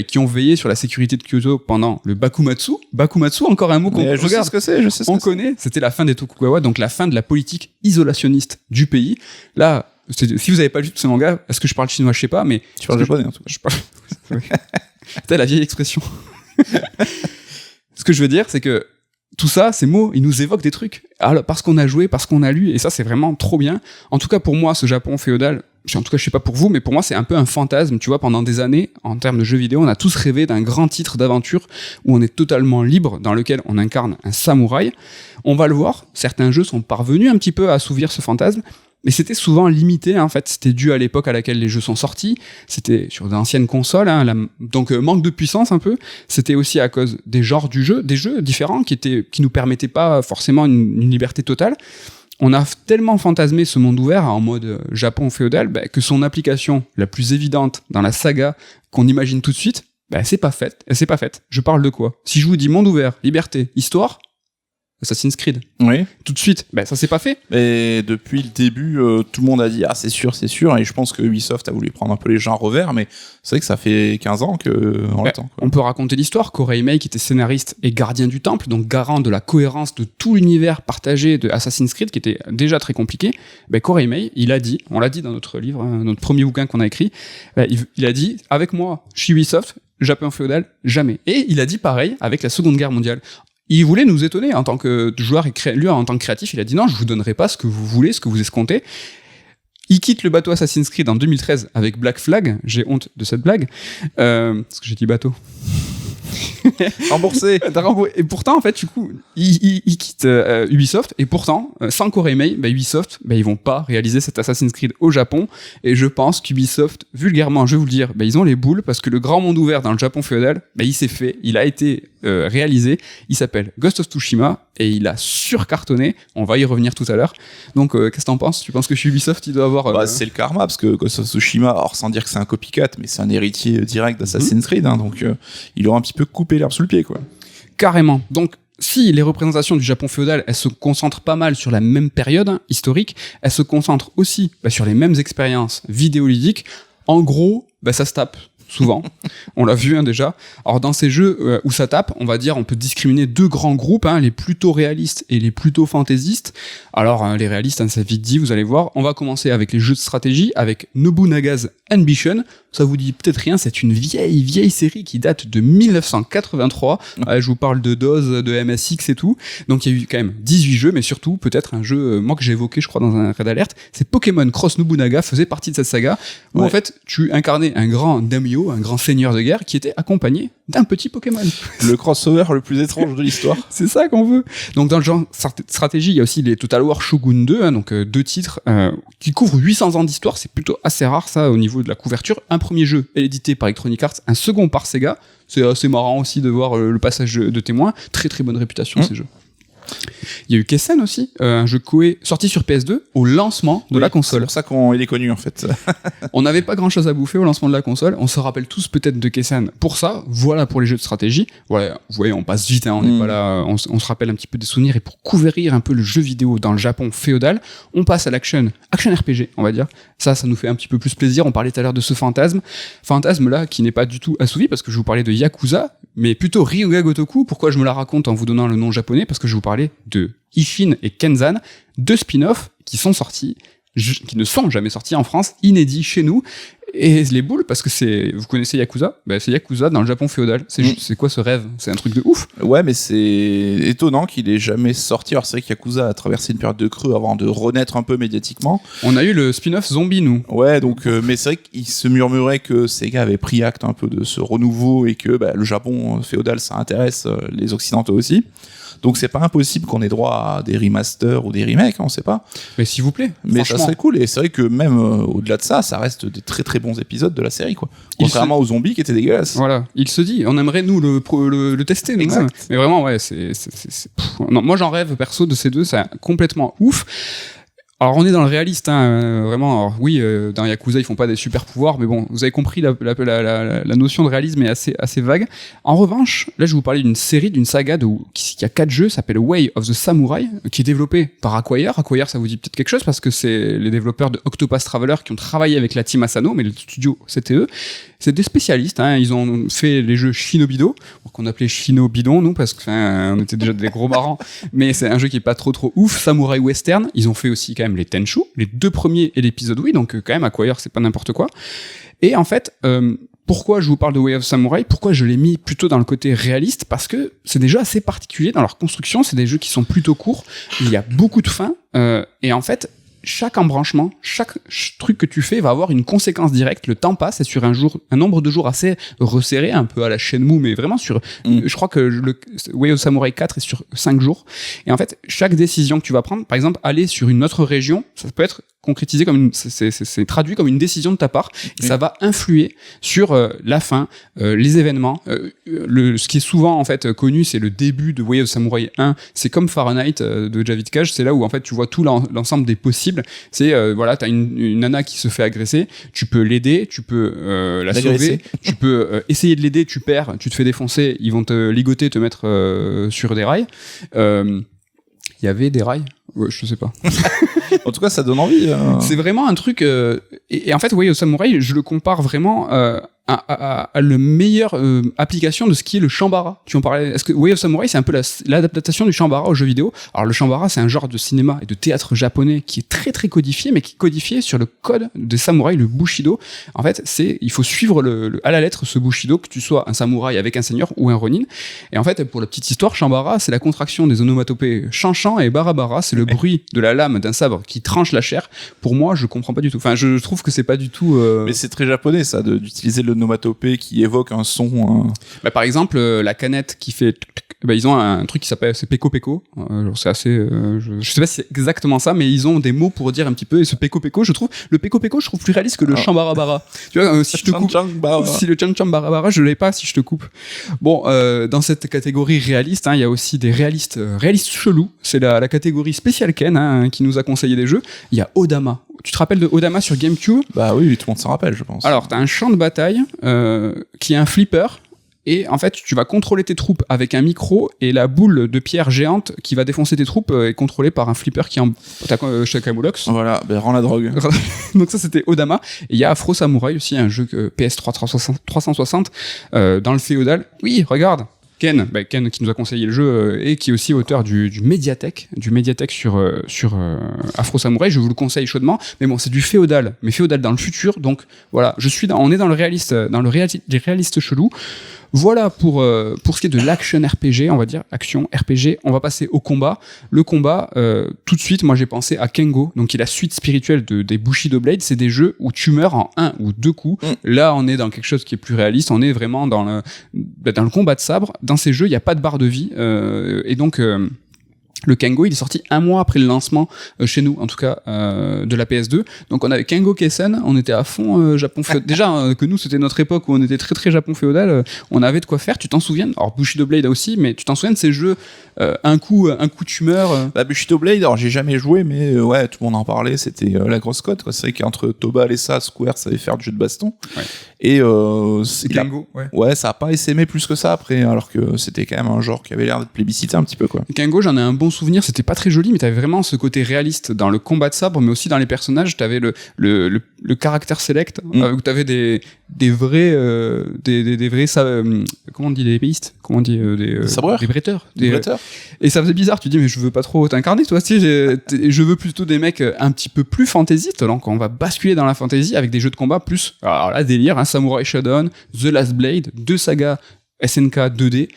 qui ont veillé sur la sécurité de Kyoto pendant le Bakumatsu. Bakumatsu, encore un mot qu'on regarde. Je sais ce que c'est, on connaît, c'était la fin des Tokugawa, donc la fin de la politique isolationniste du pays. Là, si vous avez pas lu tous ces mangas, est-ce que je parle chinois, je sais pas, mais... Tu parles japonais, en tout cas. Je parle... C'était la vieille expression. Ce que je veux dire, c'est que tout ça, ces mots, ils nous évoquent des trucs. Alors, parce qu'on a joué, parce qu'on a lu, et ça, c'est vraiment trop bien. En tout cas, pour moi, ce Japon féodal, en tout cas, je sais pas pour vous, mais pour moi, c'est un peu un fantasme. Tu vois, pendant des années, en termes de jeux vidéo, on a tous rêvé d'un grand titre d'aventure où on est totalement libre, dans lequel on incarne un samouraï. On va le voir, certains jeux sont parvenus un petit peu à assouvir ce fantasme, mais c'était souvent limité, en fait. C'était dû à l'époque à laquelle les jeux sont sortis. C'était sur d'anciennes consoles, donc manque de puissance un peu. C'était aussi à cause des genres du jeu, des jeux différents qui nous permettaient pas forcément une liberté totale. on a tellement fantasmé ce monde ouvert en mode Japon féodal que son application la plus évidente dans la saga qu'on imagine tout de suite, c'est pas faite. Je parle de quoi? Si je vous dis monde ouvert, liberté, histoire, Assassin's Creed. Oui. Tout de suite, ça s'est pas fait. Mais depuis le début, tout le monde a dit c'est sûr, et je pense que Ubisoft a voulu prendre un peu les gens à revers, mais c'est vrai que ça fait 15 ans qu'on l'attend. On peut raconter l'histoire. Koreimei, qui était scénariste et gardien du temple, donc garant de la cohérence de tout l'univers partagé de Assassin's Creed, qui était déjà très compliqué, Koreimei, on l'a dit dans notre livre, notre premier bouquin qu'on a écrit, il a dit, avec moi, chez Ubisoft, Japon féodal, jamais. Et il a dit pareil avec la Seconde Guerre mondiale. Il voulait nous étonner en tant que joueur et lui en tant que créatif, il a dit non, je vous donnerai pas ce que vous voulez, ce que vous escomptez. Il quitte le bateau Assassin's Creed en 2013 avec Black Flag. J'ai honte de cette blague parce que j'ai dit bateau. Remboursé. Et pourtant, en fait, du coup, il quitte Ubisoft, et pourtant, sans Koreimei, Ubisoft, ils vont pas réaliser cet Assassin's Creed au Japon, et je pense qu'Ubisoft, vulgairement, je vais vous le dire, ils ont les boules, parce que le grand monde ouvert dans le Japon féodal, il s'est fait, il a été réalisé, il s'appelle Ghost of Tsushima, et il a surcartonné, on va y revenir tout à l'heure. Donc, qu'est-ce que t'en penses? Tu penses que chez Ubisoft, il doit avoir... C'est le karma, parce que Ghost of Tsushima, alors sans dire que c'est un copycat, mais c'est un héritier direct d'Assassin's Creed, donc il aura un petit peu coupé l'herbe sous le pied, quoi. Carrément. Donc, si les représentations du Japon féodal, elles se concentrent pas mal sur la même période historique, elles se concentrent aussi sur les mêmes expériences vidéoludiques, en gros, ça se tape. Souvent, on l'a vu déjà. Alors dans ces jeux où ça tape, on va dire, on peut discriminer deux grands groupes, les plutôt réalistes et les plutôt fantaisistes. Alors les réalistes, c'est vite dit, vous allez voir. On va commencer avec les jeux de stratégie, avec Nobunaga's Ambition. Ça vous dit peut-être rien, c'est une vieille série qui date de 1983. Je vous parle de DOS, de MSX et tout. Donc il y a eu quand même 18 jeux, mais surtout peut-être un jeu, moi que j'ai évoqué je crois dans un Red Alert, c'est Pokémon Cross Nobunaga, faisait partie de cette saga, où en fait tu incarnais un grand daimyo, un grand seigneur de guerre qui était accompagné d'un petit Pokémon. Le crossover le plus étrange de l'histoire. C'est ça qu'on veut. Donc dans le genre stratégie, il y a aussi les Total War Shogun 2, donc deux titres qui couvrent 800 ans d'histoire, c'est plutôt assez rare ça au niveau de la couverture. Un premier jeu est édité par Electronic Arts, un second par Sega. C'est assez marrant aussi de voir le passage de témoin. Très très bonne réputation ces jeux. Il y a eu Kessen aussi, un jeu Koei sorti sur PS2 au lancement de la console. C'est pour ça qu'il est connu en fait. On n'avait pas grand chose à bouffer au lancement de la console. On se rappelle tous peut-être de Kessen pour ça. Voilà pour les jeux de stratégie. Voilà, vous voyez, on passe vite, on n'est pas là. On se rappelle un petit peu des souvenirs. Et pour couvrir un peu le jeu vidéo dans le Japon féodal, on passe à l'action RPG, on va dire. Ça nous fait un petit peu plus plaisir. On parlait tout à l'heure de ce fantasme là qui n'est pas du tout assouvi parce que je vous parlais de Yakuza, mais plutôt Ryuga Gotoku. Pourquoi je me la raconte en vous donnant le nom japonais? Parce que je vous parlais de Ishin et Kenzan, deux spin-offs qui sont sortis, qui ne sont jamais sortis en France, inédits chez nous. Et les boules, parce que vous connaissez Yakuza? C'est Yakuza dans le Japon féodal. C'est quoi ce rêve? C'est un truc de ouf. Ouais, mais c'est étonnant qu'il ait jamais sorti. Alors c'est vrai que Yakuza a traversé une période de creux avant de renaître un peu médiatiquement. On a eu le spin-off Zombie, nous. Ouais, donc mais c'est vrai qu'il se murmurait que Sega avait pris acte un peu de ce renouveau et que le Japon féodal, ça intéresse les Occidentaux aussi. Donc c'est pas impossible qu'on ait droit à des remasters ou des remakes, on sait pas. Mais s'il vous plaît. Mais ça serait cool, et c'est vrai que même au-delà de ça, ça reste des très très bons épisodes de la série, quoi. Contrairement aux zombies qui étaient dégueulasses. Voilà, il se dit, on aimerait nous le tester, nous. Exact. Mais vraiment, ouais, non, moi j'en rêve perso de ces deux, c'est complètement ouf. Alors on est dans le réaliste, vraiment. Alors, oui, dans Yakuza ils font pas des super pouvoirs, mais bon, vous avez compris la notion de réalisme est assez vague. En revanche, là je vais vous parler d'une série, d'une saga qui a 4 jeux, s'appelle Way of the Samurai, qui est développé par Acquire. Acquire, ça vous dit peut-être quelque chose parce que c'est les développeurs de Octopus Traveler qui ont travaillé avec la team Asano, mais le studio c'était eux. C'est des spécialistes, ils ont fait les jeux Shinobido, qu'on appelait Shinobidon nous parce qu'on était déjà des gros marrants, mais c'est un jeu qui est pas trop ouf. Samurai Western, ils ont fait aussi quand même les Tenchu, les 2 premiers et l'épisode Wii, donc quand même Acquire c'est pas n'importe quoi. Et en fait, pourquoi je vous parle de Way of Samurai, pourquoi je l'ai mis plutôt dans le côté réaliste, parce que c'est des jeux assez particuliers dans leur construction, c'est des jeux qui sont plutôt courts, il y a beaucoup de fins, et en fait chaque embranchement, chaque truc que tu fais va avoir une conséquence directe. Le temps passe et sur un nombre de jours assez resserré, un peu à la Shenmue, mais vraiment sur, je crois que le Way of Samurai 4 est sur 5 jours. Et en fait, chaque décision que tu vas prendre, par exemple, aller sur une autre région, ça peut être concrétisé c'est traduit comme une décision de ta part. Et ça va influer sur la fin, les événements. Ce qui est souvent en fait connu, c'est le début de Way of Samurai 1. C'est comme Fahrenheit de David Cage. C'est là où en fait tu vois tout l'ensemble des possibles. C'est t'as une nana qui se fait agresser. Tu peux l'aider, tu peux la sauver, tu peux essayer de l'aider. Tu perds, tu te fais défoncer. Ils vont te ligoter, te mettre sur des rails. Il y avait des rails. Ouais, je sais pas. En tout cas, ça donne envie. C'est vraiment un truc. Et en fait, Way of Samurai, je le compare vraiment à la meilleure application de ce qui est le Shambara. Tu en parlais. Est-ce que Way of Samurai, c'est un peu l'adaptation du Shambara aux jeux vidéo? Alors le Shambara, c'est un genre de cinéma et de théâtre japonais qui est très très codifié, mais qui est codifié sur le code des samouraïs, le Bushido. En fait, il faut suivre à la lettre ce Bushido, que tu sois un samouraï avec un seigneur ou un ronin. Et en fait, pour la petite histoire, Shambara, c'est la contraction des onomatopées Chanchan et Barabara. C'est le bruit de la lame d'un sabre qui tranche la chair. Pour moi, je comprends pas du tout. Enfin, je trouve que c'est pas du tout. Mais c'est très japonais, ça, d'utiliser l'onomatopée qui évoque un son. Bah, par exemple, la canette qui fait. Bah, ils ont un truc qui s'appelle Peko Peko. C'est assez. Je sais pas si c'est exactement ça, mais ils ont des mots pour dire un petit peu. Et ce Peko Peko, je trouve plus réaliste que le Chambarabara. Tu vois, si je te coupe. Si le Chan Chan Barabara, je l'ai pas si je te coupe. Bon, dans cette catégorie réaliste, il y a aussi des réalistes chelous. C'est la catégorie Special Ken qui nous a conseillé des jeux. Il y a Odama. Tu te rappelles de Odama sur GameCube? Bah oui, tout le monde s'en rappelle, je pense. Alors, t'as un champ de bataille qui est un flipper. Et en fait, tu vas contrôler tes troupes avec un micro et la boule de pierre géante qui va défoncer tes troupes est contrôlée par un flipper qui est en Shakamulox. Voilà, rends la drogue. Donc ça, c'était Odama. Et il y a Afro Samurai aussi, un jeu PS3 360 dans le féodal. Oui, regarde. Ken qui nous a conseillé le jeu et qui est aussi auteur du Mediatek sur Afro Samurai. Je vous le conseille chaudement. Mais bon, c'est du féodal, mais féodal dans le futur. Donc voilà, on est dans le réaliste, les réalistes chelous. Voilà pour ce qui est de l'action RPG, on va dire action RPG. On va passer au combat. Le combat, tout de suite, moi j'ai pensé à Kengo, donc qui est la suite spirituelle des Bushido Blade. C'est des jeux où tu meurs en 1 ou 2 coups. Là, on est dans quelque chose qui est plus réaliste. On est vraiment dans le combat de sabre. Dans ces jeux, il n'y a pas de barre de vie, et donc le Kengo, il est sorti 1 mois après le lancement chez nous, en tout cas de la PS2. Donc on avait Kengo Kessen, on était à fond Japon féodal. Déjà que nous, c'était notre époque où on était très très Japon féodal. On avait de quoi faire. Tu t'en souviens? Alors Bushido Blade aussi, mais tu t'en souviens de ces jeux un coup tu meurs. Bushido Blade, alors j'ai jamais joué, mais ouais, tout le monde en parlait. C'était la grosse cote, quoi. C'est vrai qu'entre Tobal et ça, Square savait faire du jeu de baston. Ouais. Et Kengo, ouais, ça a pas essaimé plus que ça après, alors que c'était quand même un genre qui avait l'air d'être plébiscité un petit peu, quoi. Kengo, j'en ai un bon souvenir. C'était pas très joli, mais t'avais vraiment ce côté réaliste dans le combat de sabre, mais aussi dans les personnages. T'avais le caractère select, où t'avais des vrais comment on dit, des épéistes, comment on dit, des sabreurs, des bretteurs. Et ça faisait bizarre. Tu dis, mais je veux pas trop t'incarner, toi. Tu sais, je veux plutôt des mecs un petit peu plus fantaisistes. Donc on va basculer dans la fantasy avec des jeux de combat plus. Alors là, délire, Samurai Shodown, The Last Blade, 2 sagas SNK 2D.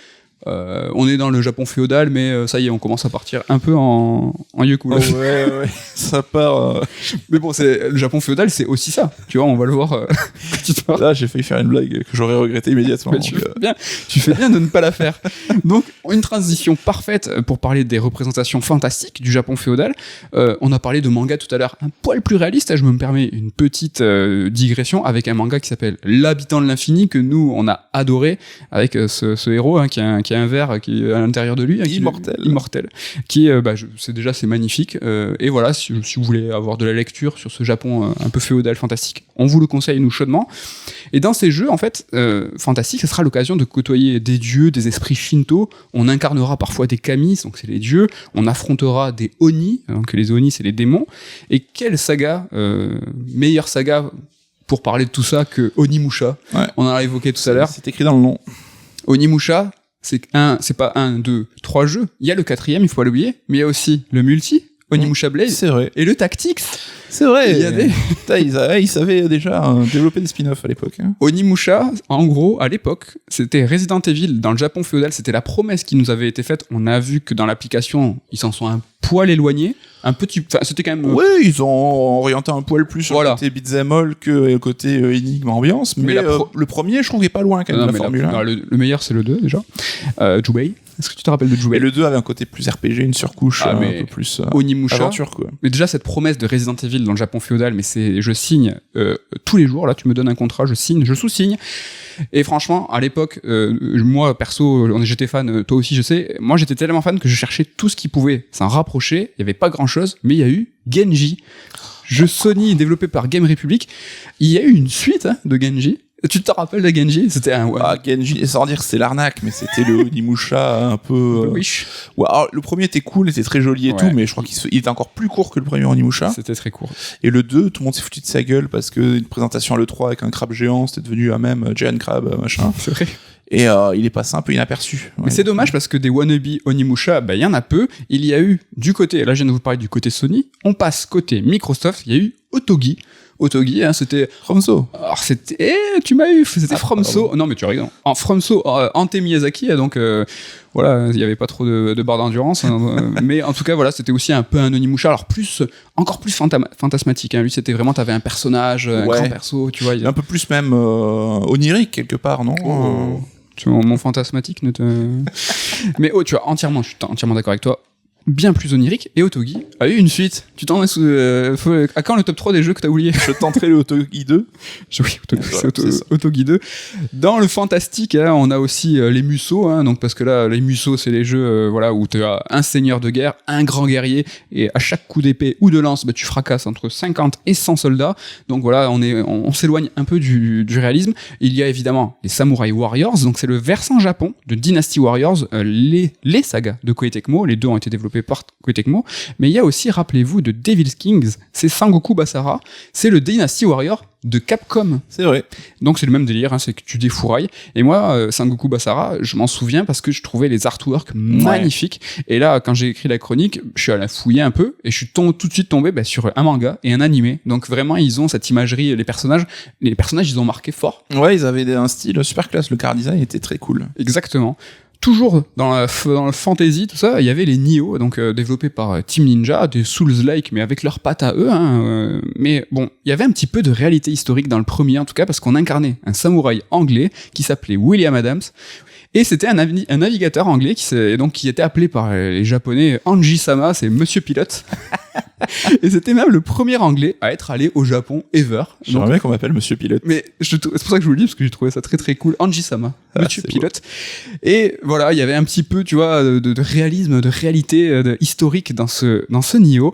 On est dans le Japon féodal, mais ça y est, on commence à partir un peu en Yoku. Oh, ouais, ça part. Mais bon, le Japon féodal, c'est aussi ça. Tu vois, on va le voir. Là, j'ai failli faire une blague que j'aurais regretté immédiatement. Tu fais bien de ne pas la faire. Donc, une transition parfaite pour parler des représentations fantastiques du Japon féodal. On a parlé de manga tout à l'heure, un poil plus réaliste. Je me permets une petite digression avec un manga qui s'appelle L'Habitant de l'Infini, que nous, on a adoré, avec ce héros qui a un verre qui est à l'intérieur de lui, immortel, qui c'est magnifique, et voilà, si vous voulez avoir de la lecture sur ce Japon un peu féodal fantastique, on vous le conseille nous chaudement. Et dans ces jeux en fait fantastiques, ça sera l'occasion de côtoyer des dieux, des esprits shinto. On incarnera parfois des kamis, donc c'est les dieux, on affrontera des oni, donc les oni c'est les démons. Et quelle saga, meilleure saga pour parler de tout ça que Onimusha. Ouais. On en a évoqué tout à l'heure. C'est écrit dans le nom. Onimusha, c'est pas 1, 2, 3 jeux. Il y a le 4e, il faut pas l'oublier, mais il y a aussi le multi, Onimusha Blade. C'est vrai. Et le Tactics. C'est vrai. Il y a des... ils savaient déjà développer des spin-offs à l'époque. Onimusha, en gros, à l'époque, c'était Resident Evil dans le Japon féodal. C'était la promesse qui nous avait été faite. On a vu que dans l'application, ils s'en sont un poil éloignés. C'était quand même... Oui, ils ont orienté un poil plus sur le côté beat'em all que le côté énigme ambiance. Mais le premier, je trouve qu'il est pas loin quand même de la formule. Le meilleur, c'est le 2, déjà. Jubei. Est-ce que tu te rappelles de jouer? Et le 2 avait un côté plus RPG, une surcouche un mais peu plus Onimusha. aventure, quoi. Mais déjà, cette promesse de Resident Evil dans le Japon féodal, mais je signe tous les jours. Là, tu me donnes un contrat, je signe, je sous-signe. Et franchement, à l'époque, moi, perso, j'étais fan, toi aussi, je sais. Moi, j'étais tellement fan que je cherchais tout ce qui pouvait s'en rapprocher. Il y avait pas grand-chose, mais il y a eu Genji. Jeu Sony développé par Game Republic. Il y a eu une suite de Genji. Tu te rappelles de Genji? C'était un... Genji, sans dire que c'est l'arnaque, mais c'était le Onimusha un peu... Wish. Ouais, alors, le premier était cool, était très joli et tout, mais je crois qu'il était encore plus court que le premier Onimusha. C'était très court. Et le 2, tout le monde s'est foutu de sa gueule parce que une présentation à l'E3 avec un crabe géant, c'était devenu un même Giant Crab, machin. C'est vrai. Et il est passé un peu inaperçu. Mais c'est dommage parce que des wannabe Onimusha, il y en a peu. Il y a eu du côté, là je viens de vous parler du côté Sony, on passe côté Microsoft, il y a eu Otogi. Otogi, c'était... FromSo. Alors c'était... tu m'as eu, c'était FromSo. Non mais tu as raison. En FromSo, Ante Miyazaki, donc voilà, il n'y avait pas trop de barre d'endurance. Mais en tout cas, voilà, c'était aussi un peu un Onimusha. Alors encore plus fantasmatique. Lui, c'était vraiment, t'avais un personnage, un grand perso, tu vois. Un peu plus même onirique quelque part, non Mon fantasmatique ne te... Mais tu vois, je suis entièrement d'accord avec toi. Bien plus onirique, et Otogi a eu une suite. Tu t'en es à quand le top 3 des jeux que t'as oublié? Je tenterai le Otogi 2. Oui, Otogi 2. Dans le fantastique, on a aussi les Musou, donc parce que là, les Musou, c'est les jeux où tu as un seigneur de guerre, un grand guerrier, et à chaque coup d'épée ou de lance, tu fracasses entre 50 et 100 soldats. Donc voilà, on s'éloigne un peu du réalisme. Il y a évidemment les Samurai Warriors, donc c'est le versant Japon de Dynasty Warriors, les sagas de Koei Tecmo, les deux ont été développés par Koei Tecmo, mais il y a aussi, rappelez-vous, de Devil's Kings, c'est Sengoku Basara, c'est le Dynasty Warrior de Capcom. C'est vrai. Donc c'est le même délire, c'est que tu défourailles. Et moi, Sengoku Basara, je m'en souviens parce que je trouvais les artworks magnifiques. Et là, quand j'ai écrit la chronique, je suis allé fouiller un peu et je suis tout de suite tombé sur un manga et un animé. Donc vraiment, ils ont cette imagerie, les personnages, ils ont marqué fort. Ouais, ils avaient un style super classe, le car design était très cool. Exactement. Toujours dans le fantasy, tout ça, il y avait les Nioh, donc développés par Team Ninja, des Souls-like, mais avec leurs pattes à eux. Mais bon, il y avait un petit peu de réalité historique dans le premier, en tout cas, parce qu'on incarnait un samouraï anglais qui s'appelait William Adams. Et c'était un navigateur anglais qui était appelé par les Japonais Anji-sama, c'est Monsieur Pilote. Et c'était même le premier anglais à être allé au Japon ever. J'aimerais bien qu'on m'appelle Monsieur Pilote. Mais c'est pour ça que je vous le dis, parce que j'ai trouvé ça très très cool. Anji-sama, Monsieur Pilote. Beau. Et voilà, il y avait un petit peu, tu vois, de réalisme, de réalité historique dans ce Nioh.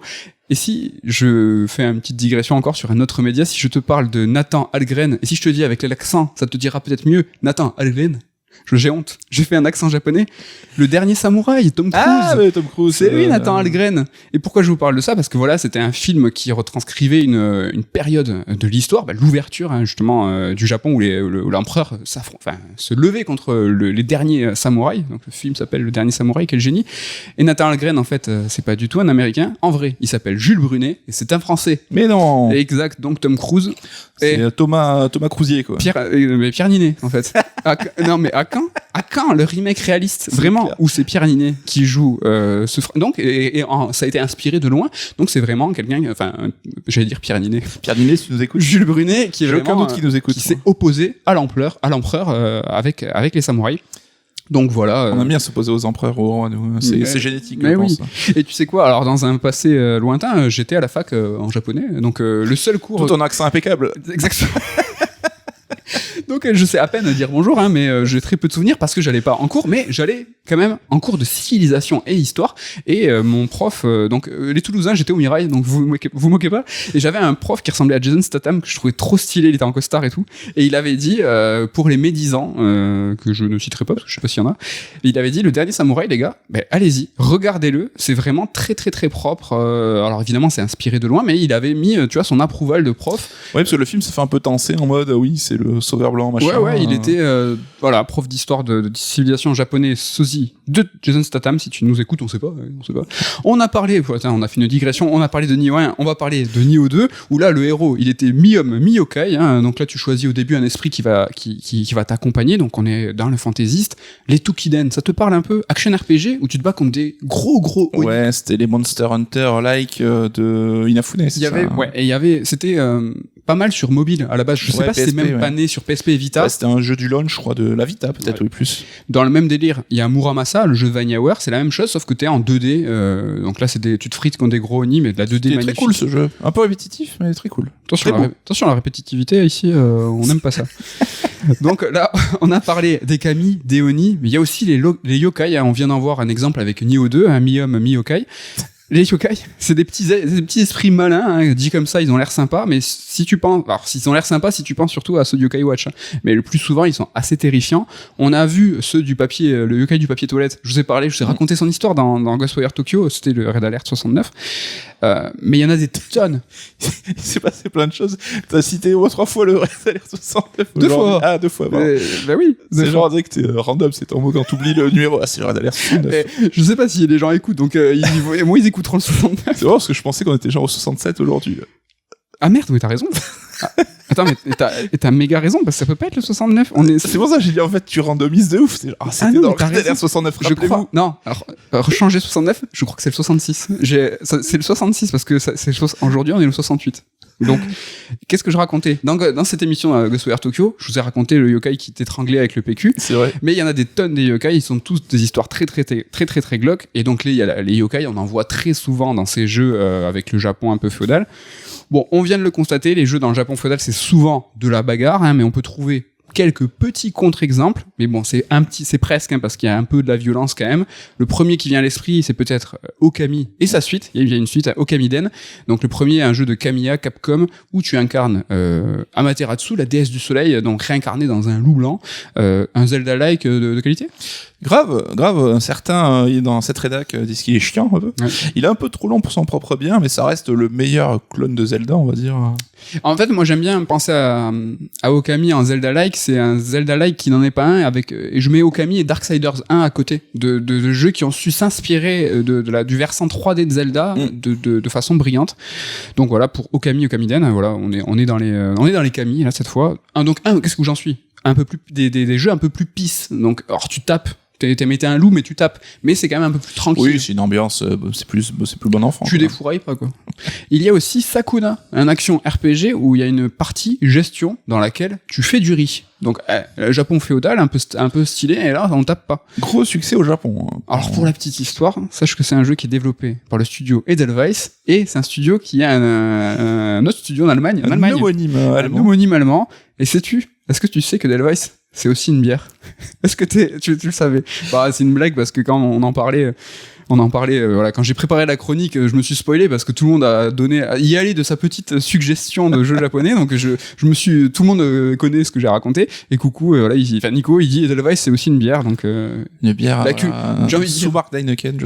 Et si je fais une petite digression encore sur un autre média, si je te parle de Nathan Algren, et si je te dis avec l'accent, ça te dira peut-être mieux, Nathan Algren. J'ai honte. J'ai fait un accent japonais. Le dernier samouraï, Tom Cruise. Ah, mais Tom Cruise. C'est lui, Nathan Algren. Et pourquoi je vous parle de ça? Parce que voilà, c'était un film qui retranscrivait une période de l'histoire, l'ouverture, justement, du Japon où l'empereur se levait contre les derniers samouraïs. Donc, le film s'appelle Le Dernier Samouraï, quel génie. Et Nathan Algren, en fait, c'est pas du tout un Américain. En vrai, il s'appelle Jules Brunet et c'est un Français. Mais non. Exact. Donc, Tom Cruise. C'est Thomas Cruzier, quoi. Pierre Ninet, en fait. Non, mais à quand le remake réaliste, vraiment, où c'est Pierre Ninet qui joue donc ça a été inspiré de loin, donc c'est vraiment quelqu'un, j'allais dire Pierre Ninet. Pierre Ninet, si tu nous écoutes. Jules Brunet, qui est vraiment, aucun doute qui nous écoute, qui s'est opposé à l'empereur avec les samouraïs. Donc voilà. On aime bien s'opposer aux empereurs, aux rois, c'est génétique, je pense. Et tu sais quoi, alors dans un passé lointain, j'étais à la fac en japonais, donc le seul cours... Tout en accent impeccable. Exactement. Donc je sais à peine dire bonjour, mais j'ai très peu de souvenirs parce que j'allais pas en cours, mais j'allais quand même en cours de civilisation et histoire. Et mon prof, les Toulousains, j'étais au Mirail, donc vous moquez pas. Et j'avais un prof qui ressemblait à Jason Statham, que je trouvais trop stylé, il était en costard et tout. Et il avait dit, pour les médisants, que je ne citerai pas parce que je sais pas s'il y en a, il avait dit, le dernier samouraï, les gars, allez-y, regardez-le, c'est vraiment très très très propre. Alors évidemment, c'est inspiré de loin, mais il avait mis, tu vois, son approval de prof. Ouais, parce que le film se fait un peu tenser en mode, oui, c'est le sauveur blanc, machin. Ouais, il était prof d'histoire de civilisation japonaise sosie de Jason Statham. Si tu nous écoutes, on sait pas. On a parlé, on a fait une digression, on a parlé de Nioh 1, on va parler de Nioh 2, où là, le héros, il était mi-homme, mi-yokai, donc là, tu choisis au début un esprit qui va t'accompagner, donc on est dans le fantaisiste. Les Toukiden, ça te parle un peu? Action RPG, où tu te bats contre des gros Ouais, c'était les Monster Hunter-like de Inafune, c'était pas mal sur mobile à la base. Je sais pas si c'est même pas né sur PSP et Vita. Ouais, c'était un jeu du launch, je crois, de la Vita, peut-être, oui, plus. Dans le même délire, il y a Muramasa, le jeu de VanillaWare, c'est la même chose, sauf que t'es en 2D. Donc là, tu te frites contre des gros Oni, mais de la 2D magnifique. C'est très cool ce jeu. Un peu répétitif, mais très cool. Attention à la répétitivité, ici, on n'aime pas ça. Donc là, on a parlé des kami, des Oni, mais il y a aussi les yokai. Hein. On vient d'en voir un exemple avec Nioh 2, un mi-homme, mi-yokai. Les yokai, c'est des petits esprits malins, hein. Dit comme ça, ils ont l'air sympas, mais si tu penses, alors s'ils ont l'air sympas, si tu penses surtout à ceux du Yokai Watch, hein. Mais le plus souvent, ils sont assez terrifiants. On a vu ceux du papier, le yokai du papier toilette. Je vous ai raconté son histoire dans Ghostwire Tokyo, c'était le Red Alert 69. Mais il y en a des tonnes. Il s'est passé plein de choses. T'as cité 3 fois le Red Alert 69. 2 fois. Ah, 2 fois. Bah oui. C'est genre dire que t'es random, c'est ton mot quand t'oublies le numéro. Ah, c'est le Red Alert 69. Je sais pas si les gens écoutent, donc moi ils écouteront le 69. C'est vrai parce que je pensais qu'on était genre au 67 aujourd'hui. Ah merde, oui, t'as raison. Attends, mais t'as méga raison, parce que ça peut pas être le 69. C'est pour ça que j'ai dit, en fait, tu randomises de ouf. C'était dans le Red Alert 69, je crois. Non, alors, changer 69, je crois que c'est le 66. C'est le 66, parce que aujourd'hui, on est le 68. Donc, qu'est-ce que je racontais dans cette émission Ghostwire Tokyo, je vous ai raconté le yokai qui t'étranglait avec le PQ. C'est vrai. Mais il y en a des tonnes des yokai, ils sont tous des histoires très glauques. Et donc, il y a les yokai, on en voit très souvent dans ces jeux avec le Japon un peu féodal. Bon, on vient de le constater, les jeux dans le Japon féodal, c'est souvent de la bagarre, hein, mais on peut trouver quelques petits contre-exemples, mais bon, c'est presque, hein, parce qu'il y a un peu de la violence quand même. Le premier qui vient à l'esprit, c'est peut-être Okami et sa suite. Il y a une suite à Okamiden. Donc le premier est un jeu de Kamiya Capcom où tu incarnes Amaterasu, la déesse du soleil, donc réincarnée dans un loup blanc, un Zelda-like de qualité. Grave, un certain dans cette rédac disent qu'il est chiant un peu. Ouais. Il est un peu trop long pour son propre bien, mais ça reste le meilleur clone de Zelda, on va dire. En fait, moi j'aime bien penser à Okami en Zelda-like, c'est un Zelda-like qui n'en est pas un, et je mets Okami et Darksiders 1 à côté de jeux qui ont su s'inspirer du versant 3D de Zelda de façon brillante. Donc voilà, pour Okamiden, voilà, on est dans les Kami là cette fois. Qu'est-ce que j'en suis? Un peu plus des jeux un peu plus pisses. Donc alors tu tapes. T'es un loup, mais tu tapes. Mais c'est quand même un peu plus tranquille. Oui, c'est une ambiance, c'est plus bon enfant. Tu défourailles pas, quoi. Il y a aussi Sakuna, un action RPG où il y a une partie gestion dans laquelle tu fais du riz. Donc, Japon féodal, un peu stylé, et là, on tape pas. Gros succès au Japon. Hein. Alors, pour la petite histoire, sache que c'est un jeu qui est développé par le studio Edelweiss, et c'est un studio qui a un autre studio en Allemagne. Un homonyme allemand. Et est-ce que tu sais que Edelweiss, c'est aussi une bière? Est-ce que tu le savais? Bah, c'est une blague parce que quand on en parlait, voilà, quand j'ai préparé la chronique, je me suis spoilé parce que tout le monde y allait de sa petite suggestion de jeu japonais, donc tout le monde connaît ce que j'ai raconté, et coucou, voilà, Nico, il dit Edelweiss, c'est aussi une bière, donc, une bière, j'ai envie de dire,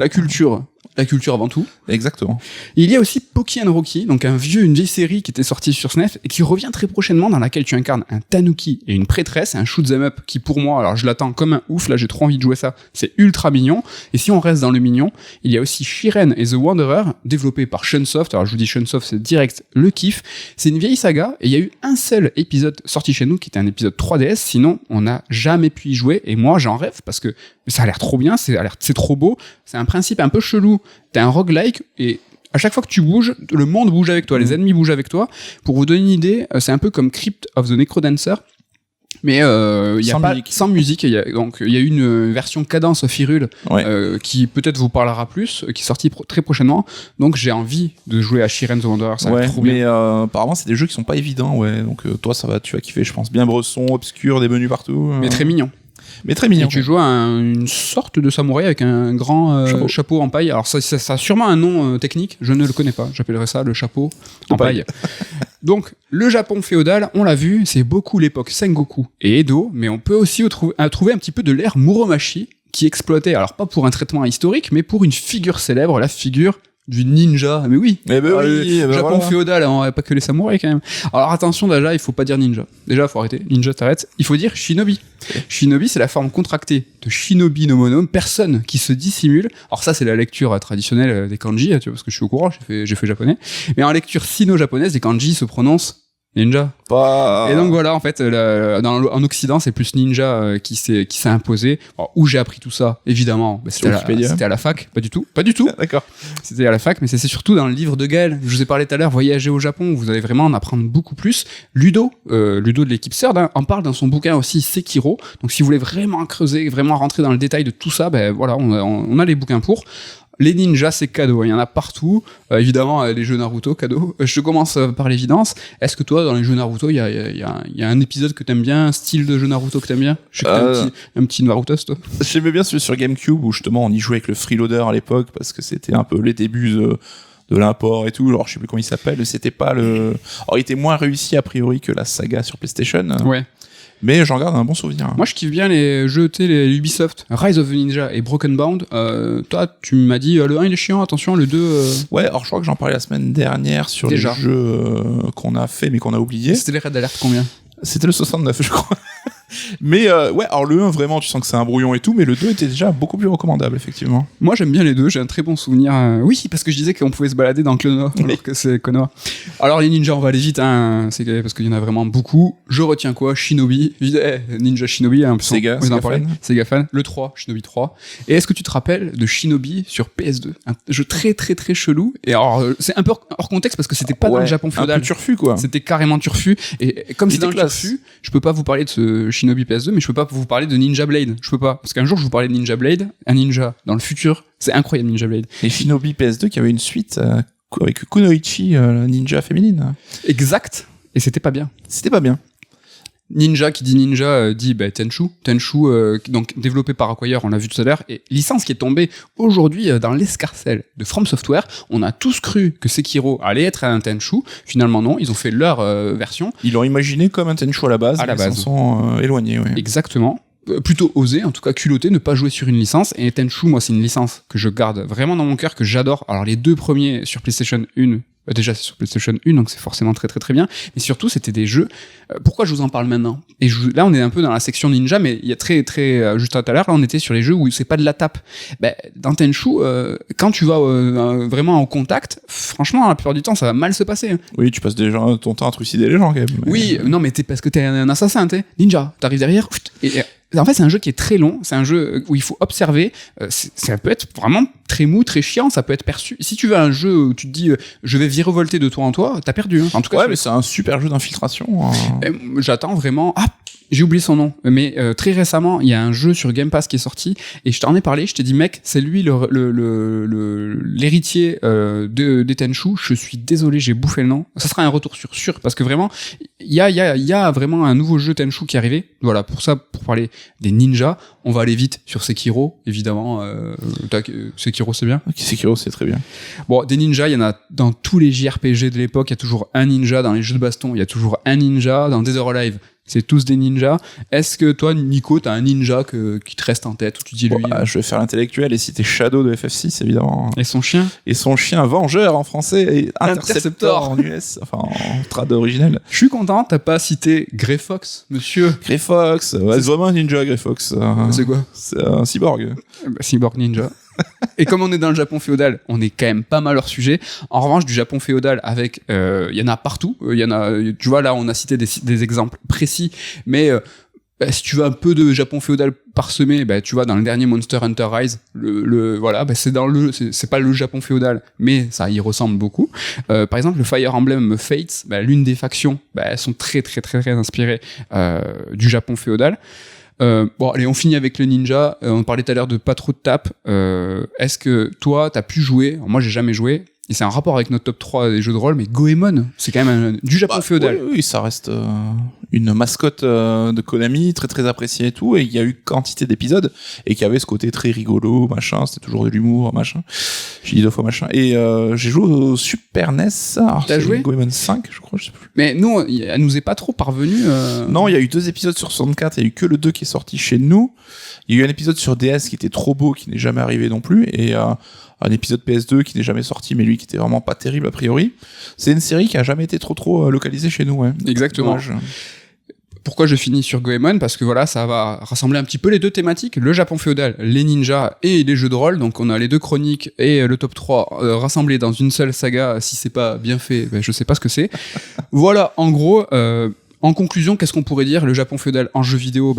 la culture avant tout. Exactement. Il y a aussi Poki & Rocky, donc une vieille série qui était sortie sur SNES et qui revient très prochainement, dans laquelle tu incarnes un tanuki et une prêtresse, un shoot 'em up qui, pour moi, alors je l'attends comme un ouf, là j'ai trop envie de jouer ça, c'est ultra mignon. Et si on reste dans le mignon, il y a aussi Shiren et The Wanderer, développé par Shunsoft. Alors je vous dis Shunsoft, c'est direct le kiff. C'est une vieille saga et il y a eu un seul épisode sorti chez nous qui était un épisode 3DS, sinon on n'a jamais pu y jouer, et moi j'en rêve parce que ça a l'air trop bien, c'est trop beau, c'est un principe un peu chelou. T'as un roguelike et à chaque fois que tu bouges, le monde bouge avec toi, les ennemis bougent avec toi. Pour vous donner une idée, c'est un peu comme Crypt of the Necrodancer, mais il y a sans musique. Il y a une version Cadence of Hyrule qui peut-être vous parlera plus, qui est sortie très prochainement. Donc j'ai envie de jouer à Shiren the Wanderer, ça va être trop bien. Mais apparemment c'est des jeux qui sont pas évidents, ouais. Donc toi tu vas kiffer, je pense. Bien bresson, obscur, des menus partout. Mais très mignon. Mais très mignon. Et tu joues à une sorte de samouraï avec un grand chapeau en paille. Alors ça a sûrement un nom technique, je ne le connais pas. J'appellerais ça le chapeau en paille. Donc le Japon féodal, on l'a vu, c'est beaucoup l'époque Sengoku et Edo, mais on peut aussi trouver un petit peu de l'ère Muromachi qui exploitait, alors pas pour un traitement historique, mais pour une figure célèbre, la figure du ninja. Mais oui, Japon féodal, hein, pas que les samouraïs quand même. Alors attention, déjà, il faut pas dire ninja. Déjà, faut arrêter. Ninja, t'arrêtes. Il faut dire shinobi. Shinobi, c'est la forme contractée de shinobi no monome, personne qui se dissimule. Alors ça, c'est la lecture traditionnelle des kanji, tu vois, parce que je suis au courant, j'ai fait japonais. Mais en lecture sino-japonaise, les kanji se prononcent Ninja. Pas... Et donc voilà, en fait, en Occident, c'est plus Ninja qui s'est imposé. Alors, où j'ai appris tout ça, évidemment, bah, c'était à la fac, pas du tout. D'accord. C'était à la fac, mais c'est surtout dans le livre de Gaël. Je vous ai parlé tout à l'heure, Voyager au Japon, vous allez vraiment en apprendre beaucoup plus. Ludo de l'équipe CERD, en parle dans son bouquin aussi, Sekiro. Donc si vous voulez vraiment creuser, vraiment rentrer dans le détail de tout ça, ben voilà, on a les bouquins pour. Les ninjas, c'est cadeau, il y en a partout. Évidemment, les jeux Naruto, cadeau. Je commence par l'évidence. Est-ce que toi, dans les jeux Naruto, il y a un épisode que t'aimes bien, un style de jeu Naruto que t'aimes bien? Je sais que t'es un petit Narutos, toi. J'aimais bien celui sur GameCube où justement on y jouait avec le freeloader à l'époque parce que c'était un peu les débuts de l'import et tout. Alors je sais plus comment il s'appelle. C'était pas le. Alors il était moins réussi a priori que la saga sur PlayStation. Ouais. Mais j'en garde un bon souvenir. Moi, je kiffe bien les jeux, les Ubisoft, Rise of the Ninja et Broken Bound. Toi, tu m'as dit, le 1, il est chiant, attention, le 2... Ouais, alors je crois que j'en parlais la semaine dernière sur Déjà. les jeux qu'on a fait mais qu'on a oublié. C'était les Red Alert combien? C'était le 69, je crois. Mais ouais, alors le 1, vraiment, tu sens que c'est un brouillon et tout, mais le 2 était déjà beaucoup plus recommandable, effectivement. Moi, j'aime bien les deux, j'ai un très bon souvenir. Oui, parce que je disais qu'on pouvait se balader dans Clonoa, alors que c'est Konoha. Alors, les ninjas, on va aller vite, hein, parce qu'il y en a vraiment beaucoup. Je retiens quoi? Shinobi. Ninja Shinobi, hein, Sega fan. Le 3, Shinobi 3. Et est-ce que tu te rappelles de Shinobi sur PS2? Un jeu très, très, très chelou. Et alors, c'est un peu hors contexte parce que c'était pas dans le Japon féodal. Un peu turfu, quoi. C'était carrément turfu. Et comme c'est dans le turfu, je peux pas vous parler de ce Shinobi PS2, mais je peux pas vous parler de Ninja Blade. Je peux pas. Parce qu'un jour, je vous parlais de Ninja Blade, un ninja dans le futur. C'est incroyable, Ninja Blade. Et Shinobi PS2 qui avait une suite avec Kunoichi, ninja féminine. Exact. Et c'était pas bien. C'était pas bien. Ninja qui dit ninja dit Tenchu. Tenchu, donc développé par Acquire, on l'a vu tout à l'heure, et licence qui est tombée aujourd'hui dans l'escarcelle de From Software. On a tous cru que Sekiro allait être un Tenchu. Finalement non, ils ont fait leur version. Ils l'ont imaginé comme un Tenchu à la base. Ils s'en sont éloignés. Ouais. Exactement. Plutôt osé, en tout cas culotté, ne pas jouer sur une licence. Et Tenchu, moi, c'est une licence que je garde vraiment dans mon cœur, que j'adore. Alors les deux premiers sur PlayStation 1, déjà c'est sur PlayStation 1, donc c'est forcément très très très bien. Mais surtout, c'était des jeux. Pourquoi je vous en parle maintenant? Et là, on est un peu dans la section ninja, mais il y a très très juste tout à l'heure, là, on était sur les jeux où c'est pas de la tape. Dans Tenchu, quand tu vas vraiment en contact, franchement, la plupart du temps, ça va mal se passer. Oui, tu passes déjà ton temps à trucider les gens quand même. Mais... Oui, non, mais parce que t'es un assassin, t'es ninja. T'arrives derrière, et en fait, c'est un jeu qui est très long, c'est un jeu où il faut observer, ça peut être vraiment très mou, très chiant, ça peut être perçu. Si tu veux un jeu où tu te dis je vais virevolter de toi en toi, t'as perdu. Hein. En tout cas, ouais, mais c'est un super jeu d'infiltration. J'attends vraiment... Ah, j'ai oublié son nom, mais très récemment, il y a un jeu sur Game Pass qui est sorti, et je t'en ai parlé, je t'ai dit, mec, c'est lui l'héritier des Tenchu, je suis désolé, j'ai bouffé le nom, ça sera un retour sûr, parce que vraiment, il y a vraiment un nouveau jeu Tenchu qui est arrivé, voilà, pour parler des ninjas, on va aller vite sur Sekiro, évidemment, Sekiro c'est bien. Sekiro c'est très bien. Bon, des ninjas, il y en a dans tous les JRPG de l'époque, il y a toujours un ninja, dans les jeux de baston, il y a toujours un ninja, dans Dead or Alive, c'est tous des ninjas. Est-ce que toi, Nico, t'as un ninja qui te reste en tête, où tu dis lui... je vais faire l'intellectuel et citer Shadow de FF6, évidemment. Et son chien? Et son chien Vengeur en français et Interceptor en US, enfin en trad originel. Je suis content, t'as pas cité Grey Fox, monsieur. Grey Fox, ouais, c'est vraiment un ninja, Grey Fox. C'est quoi? C'est un cyborg. Cyborg ninja. Et comme on est dans le Japon féodal, on est quand même pas mal hors sujet. En revanche, du Japon féodal, avec, il y en a partout. Il y en a, tu vois, là, on a cité des exemples précis, mais si tu veux un peu de Japon féodal parsemé, tu vois, dans le dernier Monster Hunter Rise, voilà, c'est pas le Japon féodal, mais ça y ressemble beaucoup. Par exemple, le Fire Emblem Fates, l'une des factions, elles sont très très très très inspirées du Japon féodal. Bon, allez, on finit avec le ninja. On parlait tout à l'heure de pas trop de tape. Est-ce que toi, t'as pu jouer? Alors, moi, j'ai jamais joué. Et c'est un rapport avec notre top 3 des jeux de rôle, mais Goemon, c'est quand même du Japon féodal. Oui, ça reste une mascotte de Konami, très très appréciée et tout, et il y a eu quantité d'épisodes, et qui avait ce côté très rigolo, machin, c'était toujours de l'humour, machin. J'ai dit 2 fois machin. Et j'ai joué au Super NES, t'as joué Goemon 5, je crois, je sais plus. Mais nous, elle nous est pas trop parvenue. Non, il y a eu 2 épisodes sur 64, il y a eu que le 2 qui est sorti chez nous. Il y a eu un épisode sur DS qui était trop beau, qui n'est jamais arrivé non plus, et un épisode PS2 qui n'est jamais sorti, mais lui qui était vraiment pas terrible a priori. C'est une série qui a jamais été trop localisée chez nous. Ouais. Exactement. pourquoi je finis sur Goemon ? Parce que voilà, ça va rassembler un petit peu les deux thématiques, le Japon féodal, les ninjas et les jeux de rôle. Donc on a les deux chroniques et le top 3 rassemblés dans une seule saga. Si c'est pas bien fait, ben, je sais pas ce que c'est. Voilà, en gros... En conclusion, qu'est-ce qu'on pourrait dire ? Le Japon féodal en jeu vidéo,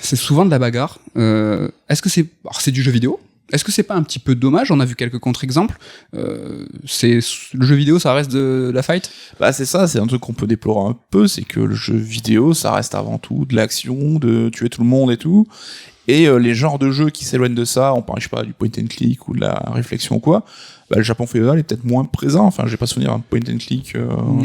c'est souvent de la bagarre. Est-ce que c'est... Alors, c'est du jeu vidéo ? Est-ce que c'est pas un petit peu dommage ? On a vu quelques contre-exemples. Le jeu vidéo, ça reste de la fight ? Bah c'est ça, c'est un truc qu'on peut déplorer un peu, c'est que le jeu vidéo, ça reste avant tout de l'action, de tuer tout le monde et tout. Et les genres de jeux qui s'éloignent de ça, on parle, je sais pas, du point and click ou de la réflexion ou quoi, le Japon féodal est peut-être moins présent. Enfin, j'ai pas souvenir d'un point and click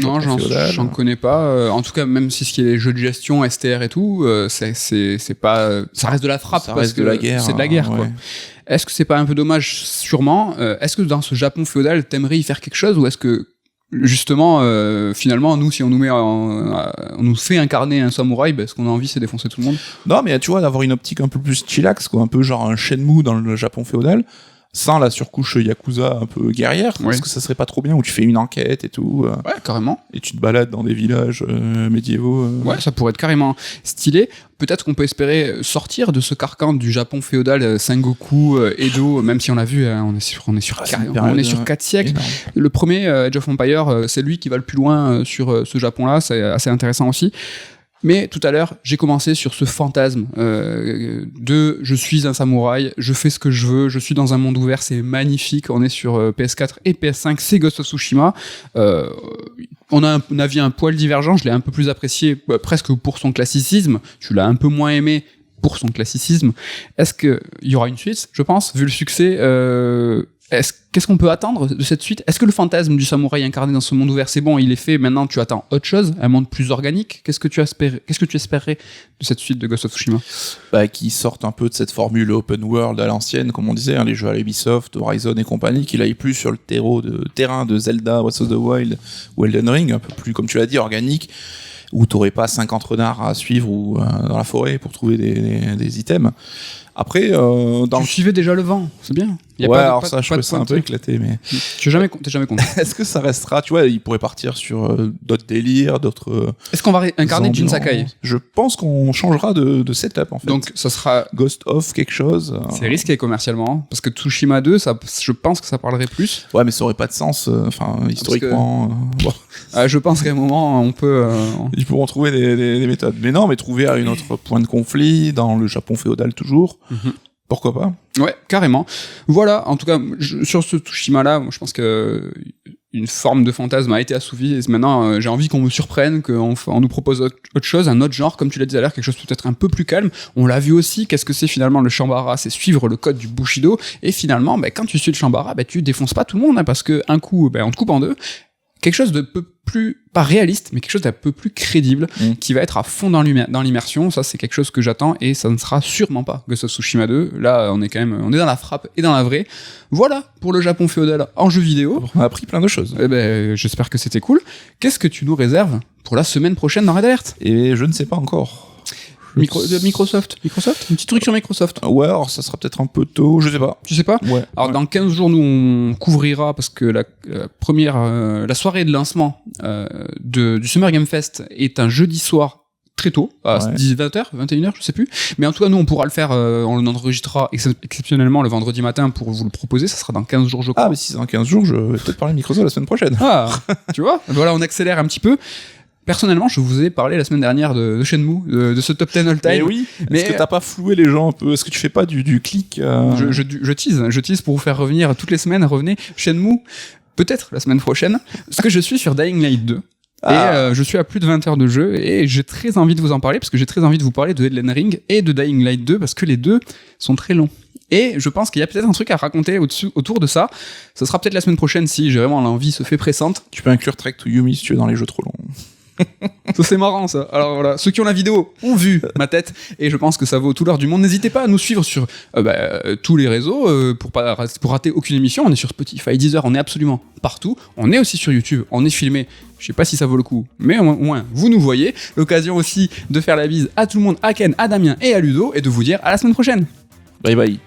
non, j'en connais pas. En tout cas, même si ce qui est les jeux de gestion, STR et tout, c'est pas... ça reste de la frappe. Ça reste de la guerre. C'est de la guerre, quoi. Est-ce que c'est pas un peu dommage ? Sûrement. Est-ce que dans ce Japon féodal, t'aimerais y faire quelque chose, ou est-ce que justement, finalement, nous, si on nous fait incarner un samouraï, ce qu'on a envie, c'est défoncer tout le monde ? Non, mais tu vois, d'avoir une optique un peu plus chillax, quoi, un peu genre un Shenmue dans le Japon féodal, sans la surcouche Yakuza un peu guerrière, parce que ça serait pas trop bien, où tu fais une enquête et tout. Ouais, carrément. Et tu te balades dans des villages médiévaux. Ouais, ça pourrait être carrément stylé. Peut-être qu'on peut espérer sortir de ce carcan du Japon féodal Sengoku, Edo, même si on l'a vu, on est sur 4 siècles. Énorme. Le premier, Age of Empires, c'est lui qui va le plus loin sur ce Japon-là, c'est assez intéressant aussi. Mais tout à l'heure, j'ai commencé sur ce fantasme de je suis un samouraï, je fais ce que je veux, je suis dans un monde ouvert, c'est magnifique. On est sur PS4 et PS5, c'est Ghost of Tsushima. On a un avis un poil divergent, je l'ai un peu plus apprécié presque pour son classicisme, tu l'as un peu moins aimé pour son classicisme. Est-ce qu'il y aura une suite, je pense, vu le succès qu'est-ce qu'on peut attendre de cette suite ? Est-ce que le fantasme du samouraï incarné dans ce monde ouvert, c'est bon, il est fait, maintenant tu attends autre chose, un monde plus organique ? Qu'est-ce que tu espérais de cette suite de Ghost of Tsushima ? Qui sortent un peu de cette formule open world à l'ancienne, comme on disait, les jeux à Ubisoft, Horizon et compagnie, qu'il aille plus sur le terrain de Zelda, Breath of the Wild ou Elden Ring, un peu plus, comme tu l'as dit, organique, où t'aurais pas 50 renards à suivre ou dans la forêt pour trouver des items. Après, tu suivais déjà le vent, c'est bien. Alors ça, je trouve ça un peu éclaté, mais... T'es jamais content. Est-ce que ça restera, tu vois, il pourrait partir sur d'autres délires, d'autres... Est-ce qu'on va incarner Jin Sakai ? Je pense qu'on changera de setup, en fait. Donc, ça sera... Ghost of quelque chose. C'est risqué commercialement, parce que Tsushima 2, je pense que ça parlerait plus. Ouais, mais ça aurait pas de sens, historiquement... je pense qu'à un moment, on peut... Ils pourront trouver des méthodes. Mais non, mais trouver un autre point de conflit, dans le Japon féodal toujours... Pourquoi pas ? Ouais, carrément. Voilà, en tout cas, sur ce Tsushima-là, je pense que une forme de fantasme a été assouvie, et maintenant, j'ai envie qu'on me surprenne, qu'on nous propose autre chose, un autre genre, comme tu l'as dit à l'heure, quelque chose peut-être un peu plus calme. On l'a vu aussi, qu'est-ce que c'est finalement le Shambara ? C'est suivre le code du Bushido, et finalement, quand tu suis le Shambara, tu défonces pas tout le monde, parce que un coup, on te coupe en deux. Quelque chose de peu plus, pas réaliste, mais quelque chose d'un peu plus crédible, qui va être à fond dans l'immersion. Ça, c'est quelque chose que j'attends, et ça ne sera sûrement pas Ghost of Tsushima 2. Là, on est dans la frappe et dans la vraie. Voilà pour le Japon féodal en jeu vidéo. On a appris plein de choses. J'espère que c'était cool. Qu'est-ce que tu nous réserves pour la semaine prochaine dans Red Alert ? Et je ne sais pas encore. Microsoft, un petit truc sur Microsoft. Ouais, alors ça sera peut-être un peu tôt, je sais pas. Tu sais pas ? Ouais. Alors dans 15 jours, nous on couvrira, parce que la soirée de lancement du Summer Game Fest est un jeudi soir très tôt, à 20h, 21h, je sais plus. Mais en tout cas, nous on pourra le faire, on l'enregistrera exceptionnellement le vendredi matin pour vous le proposer, ça sera dans 15 jours je crois. Ah mais si c'est dans 15 jours, je vais peut-être parler de Microsoft la semaine prochaine. Ah, tu vois ? Voilà, on accélère un petit peu. Personnellement, je vous ai parlé la semaine dernière de Shenmue, de ce top 10 all-time. Mais oui, est-ce que t'as pas floué les gens un peu ? Est-ce que tu fais pas du clic Je tease pour vous faire revenir toutes les semaines. Revenez, Shenmue, peut-être la semaine prochaine, parce que je suis sur Dying Light 2. Et je suis à plus de 20 heures de jeu, et j'ai très envie de vous en parler, parce que j'ai très envie de vous parler de Elden Ring et de Dying Light 2, parce que les deux sont très longs. Et je pense qu'il y a peut-être un truc à raconter autour de ça. Ce sera peut-être la semaine prochaine, si j'ai vraiment l'envie se fait pressante. Tu peux inclure Trek to Yomi si tu es dans les jeux trop longs. Ça c'est marrant ça. Alors voilà, ceux qui ont la vidéo ont vu ma tête, et je pense que ça vaut tout l'heure du monde. N'hésitez pas à nous suivre sur tous les réseaux pour rater aucune émission. On est sur Spotify, Deezer, on est absolument partout. On est aussi sur YouTube, on est filmé. Je sais pas si ça vaut le coup, mais au moins vous nous voyez. L'occasion aussi de faire la bise à tout le monde, à Ken, à Damien et à Ludo, et de vous dire à la semaine prochaine. Bye bye.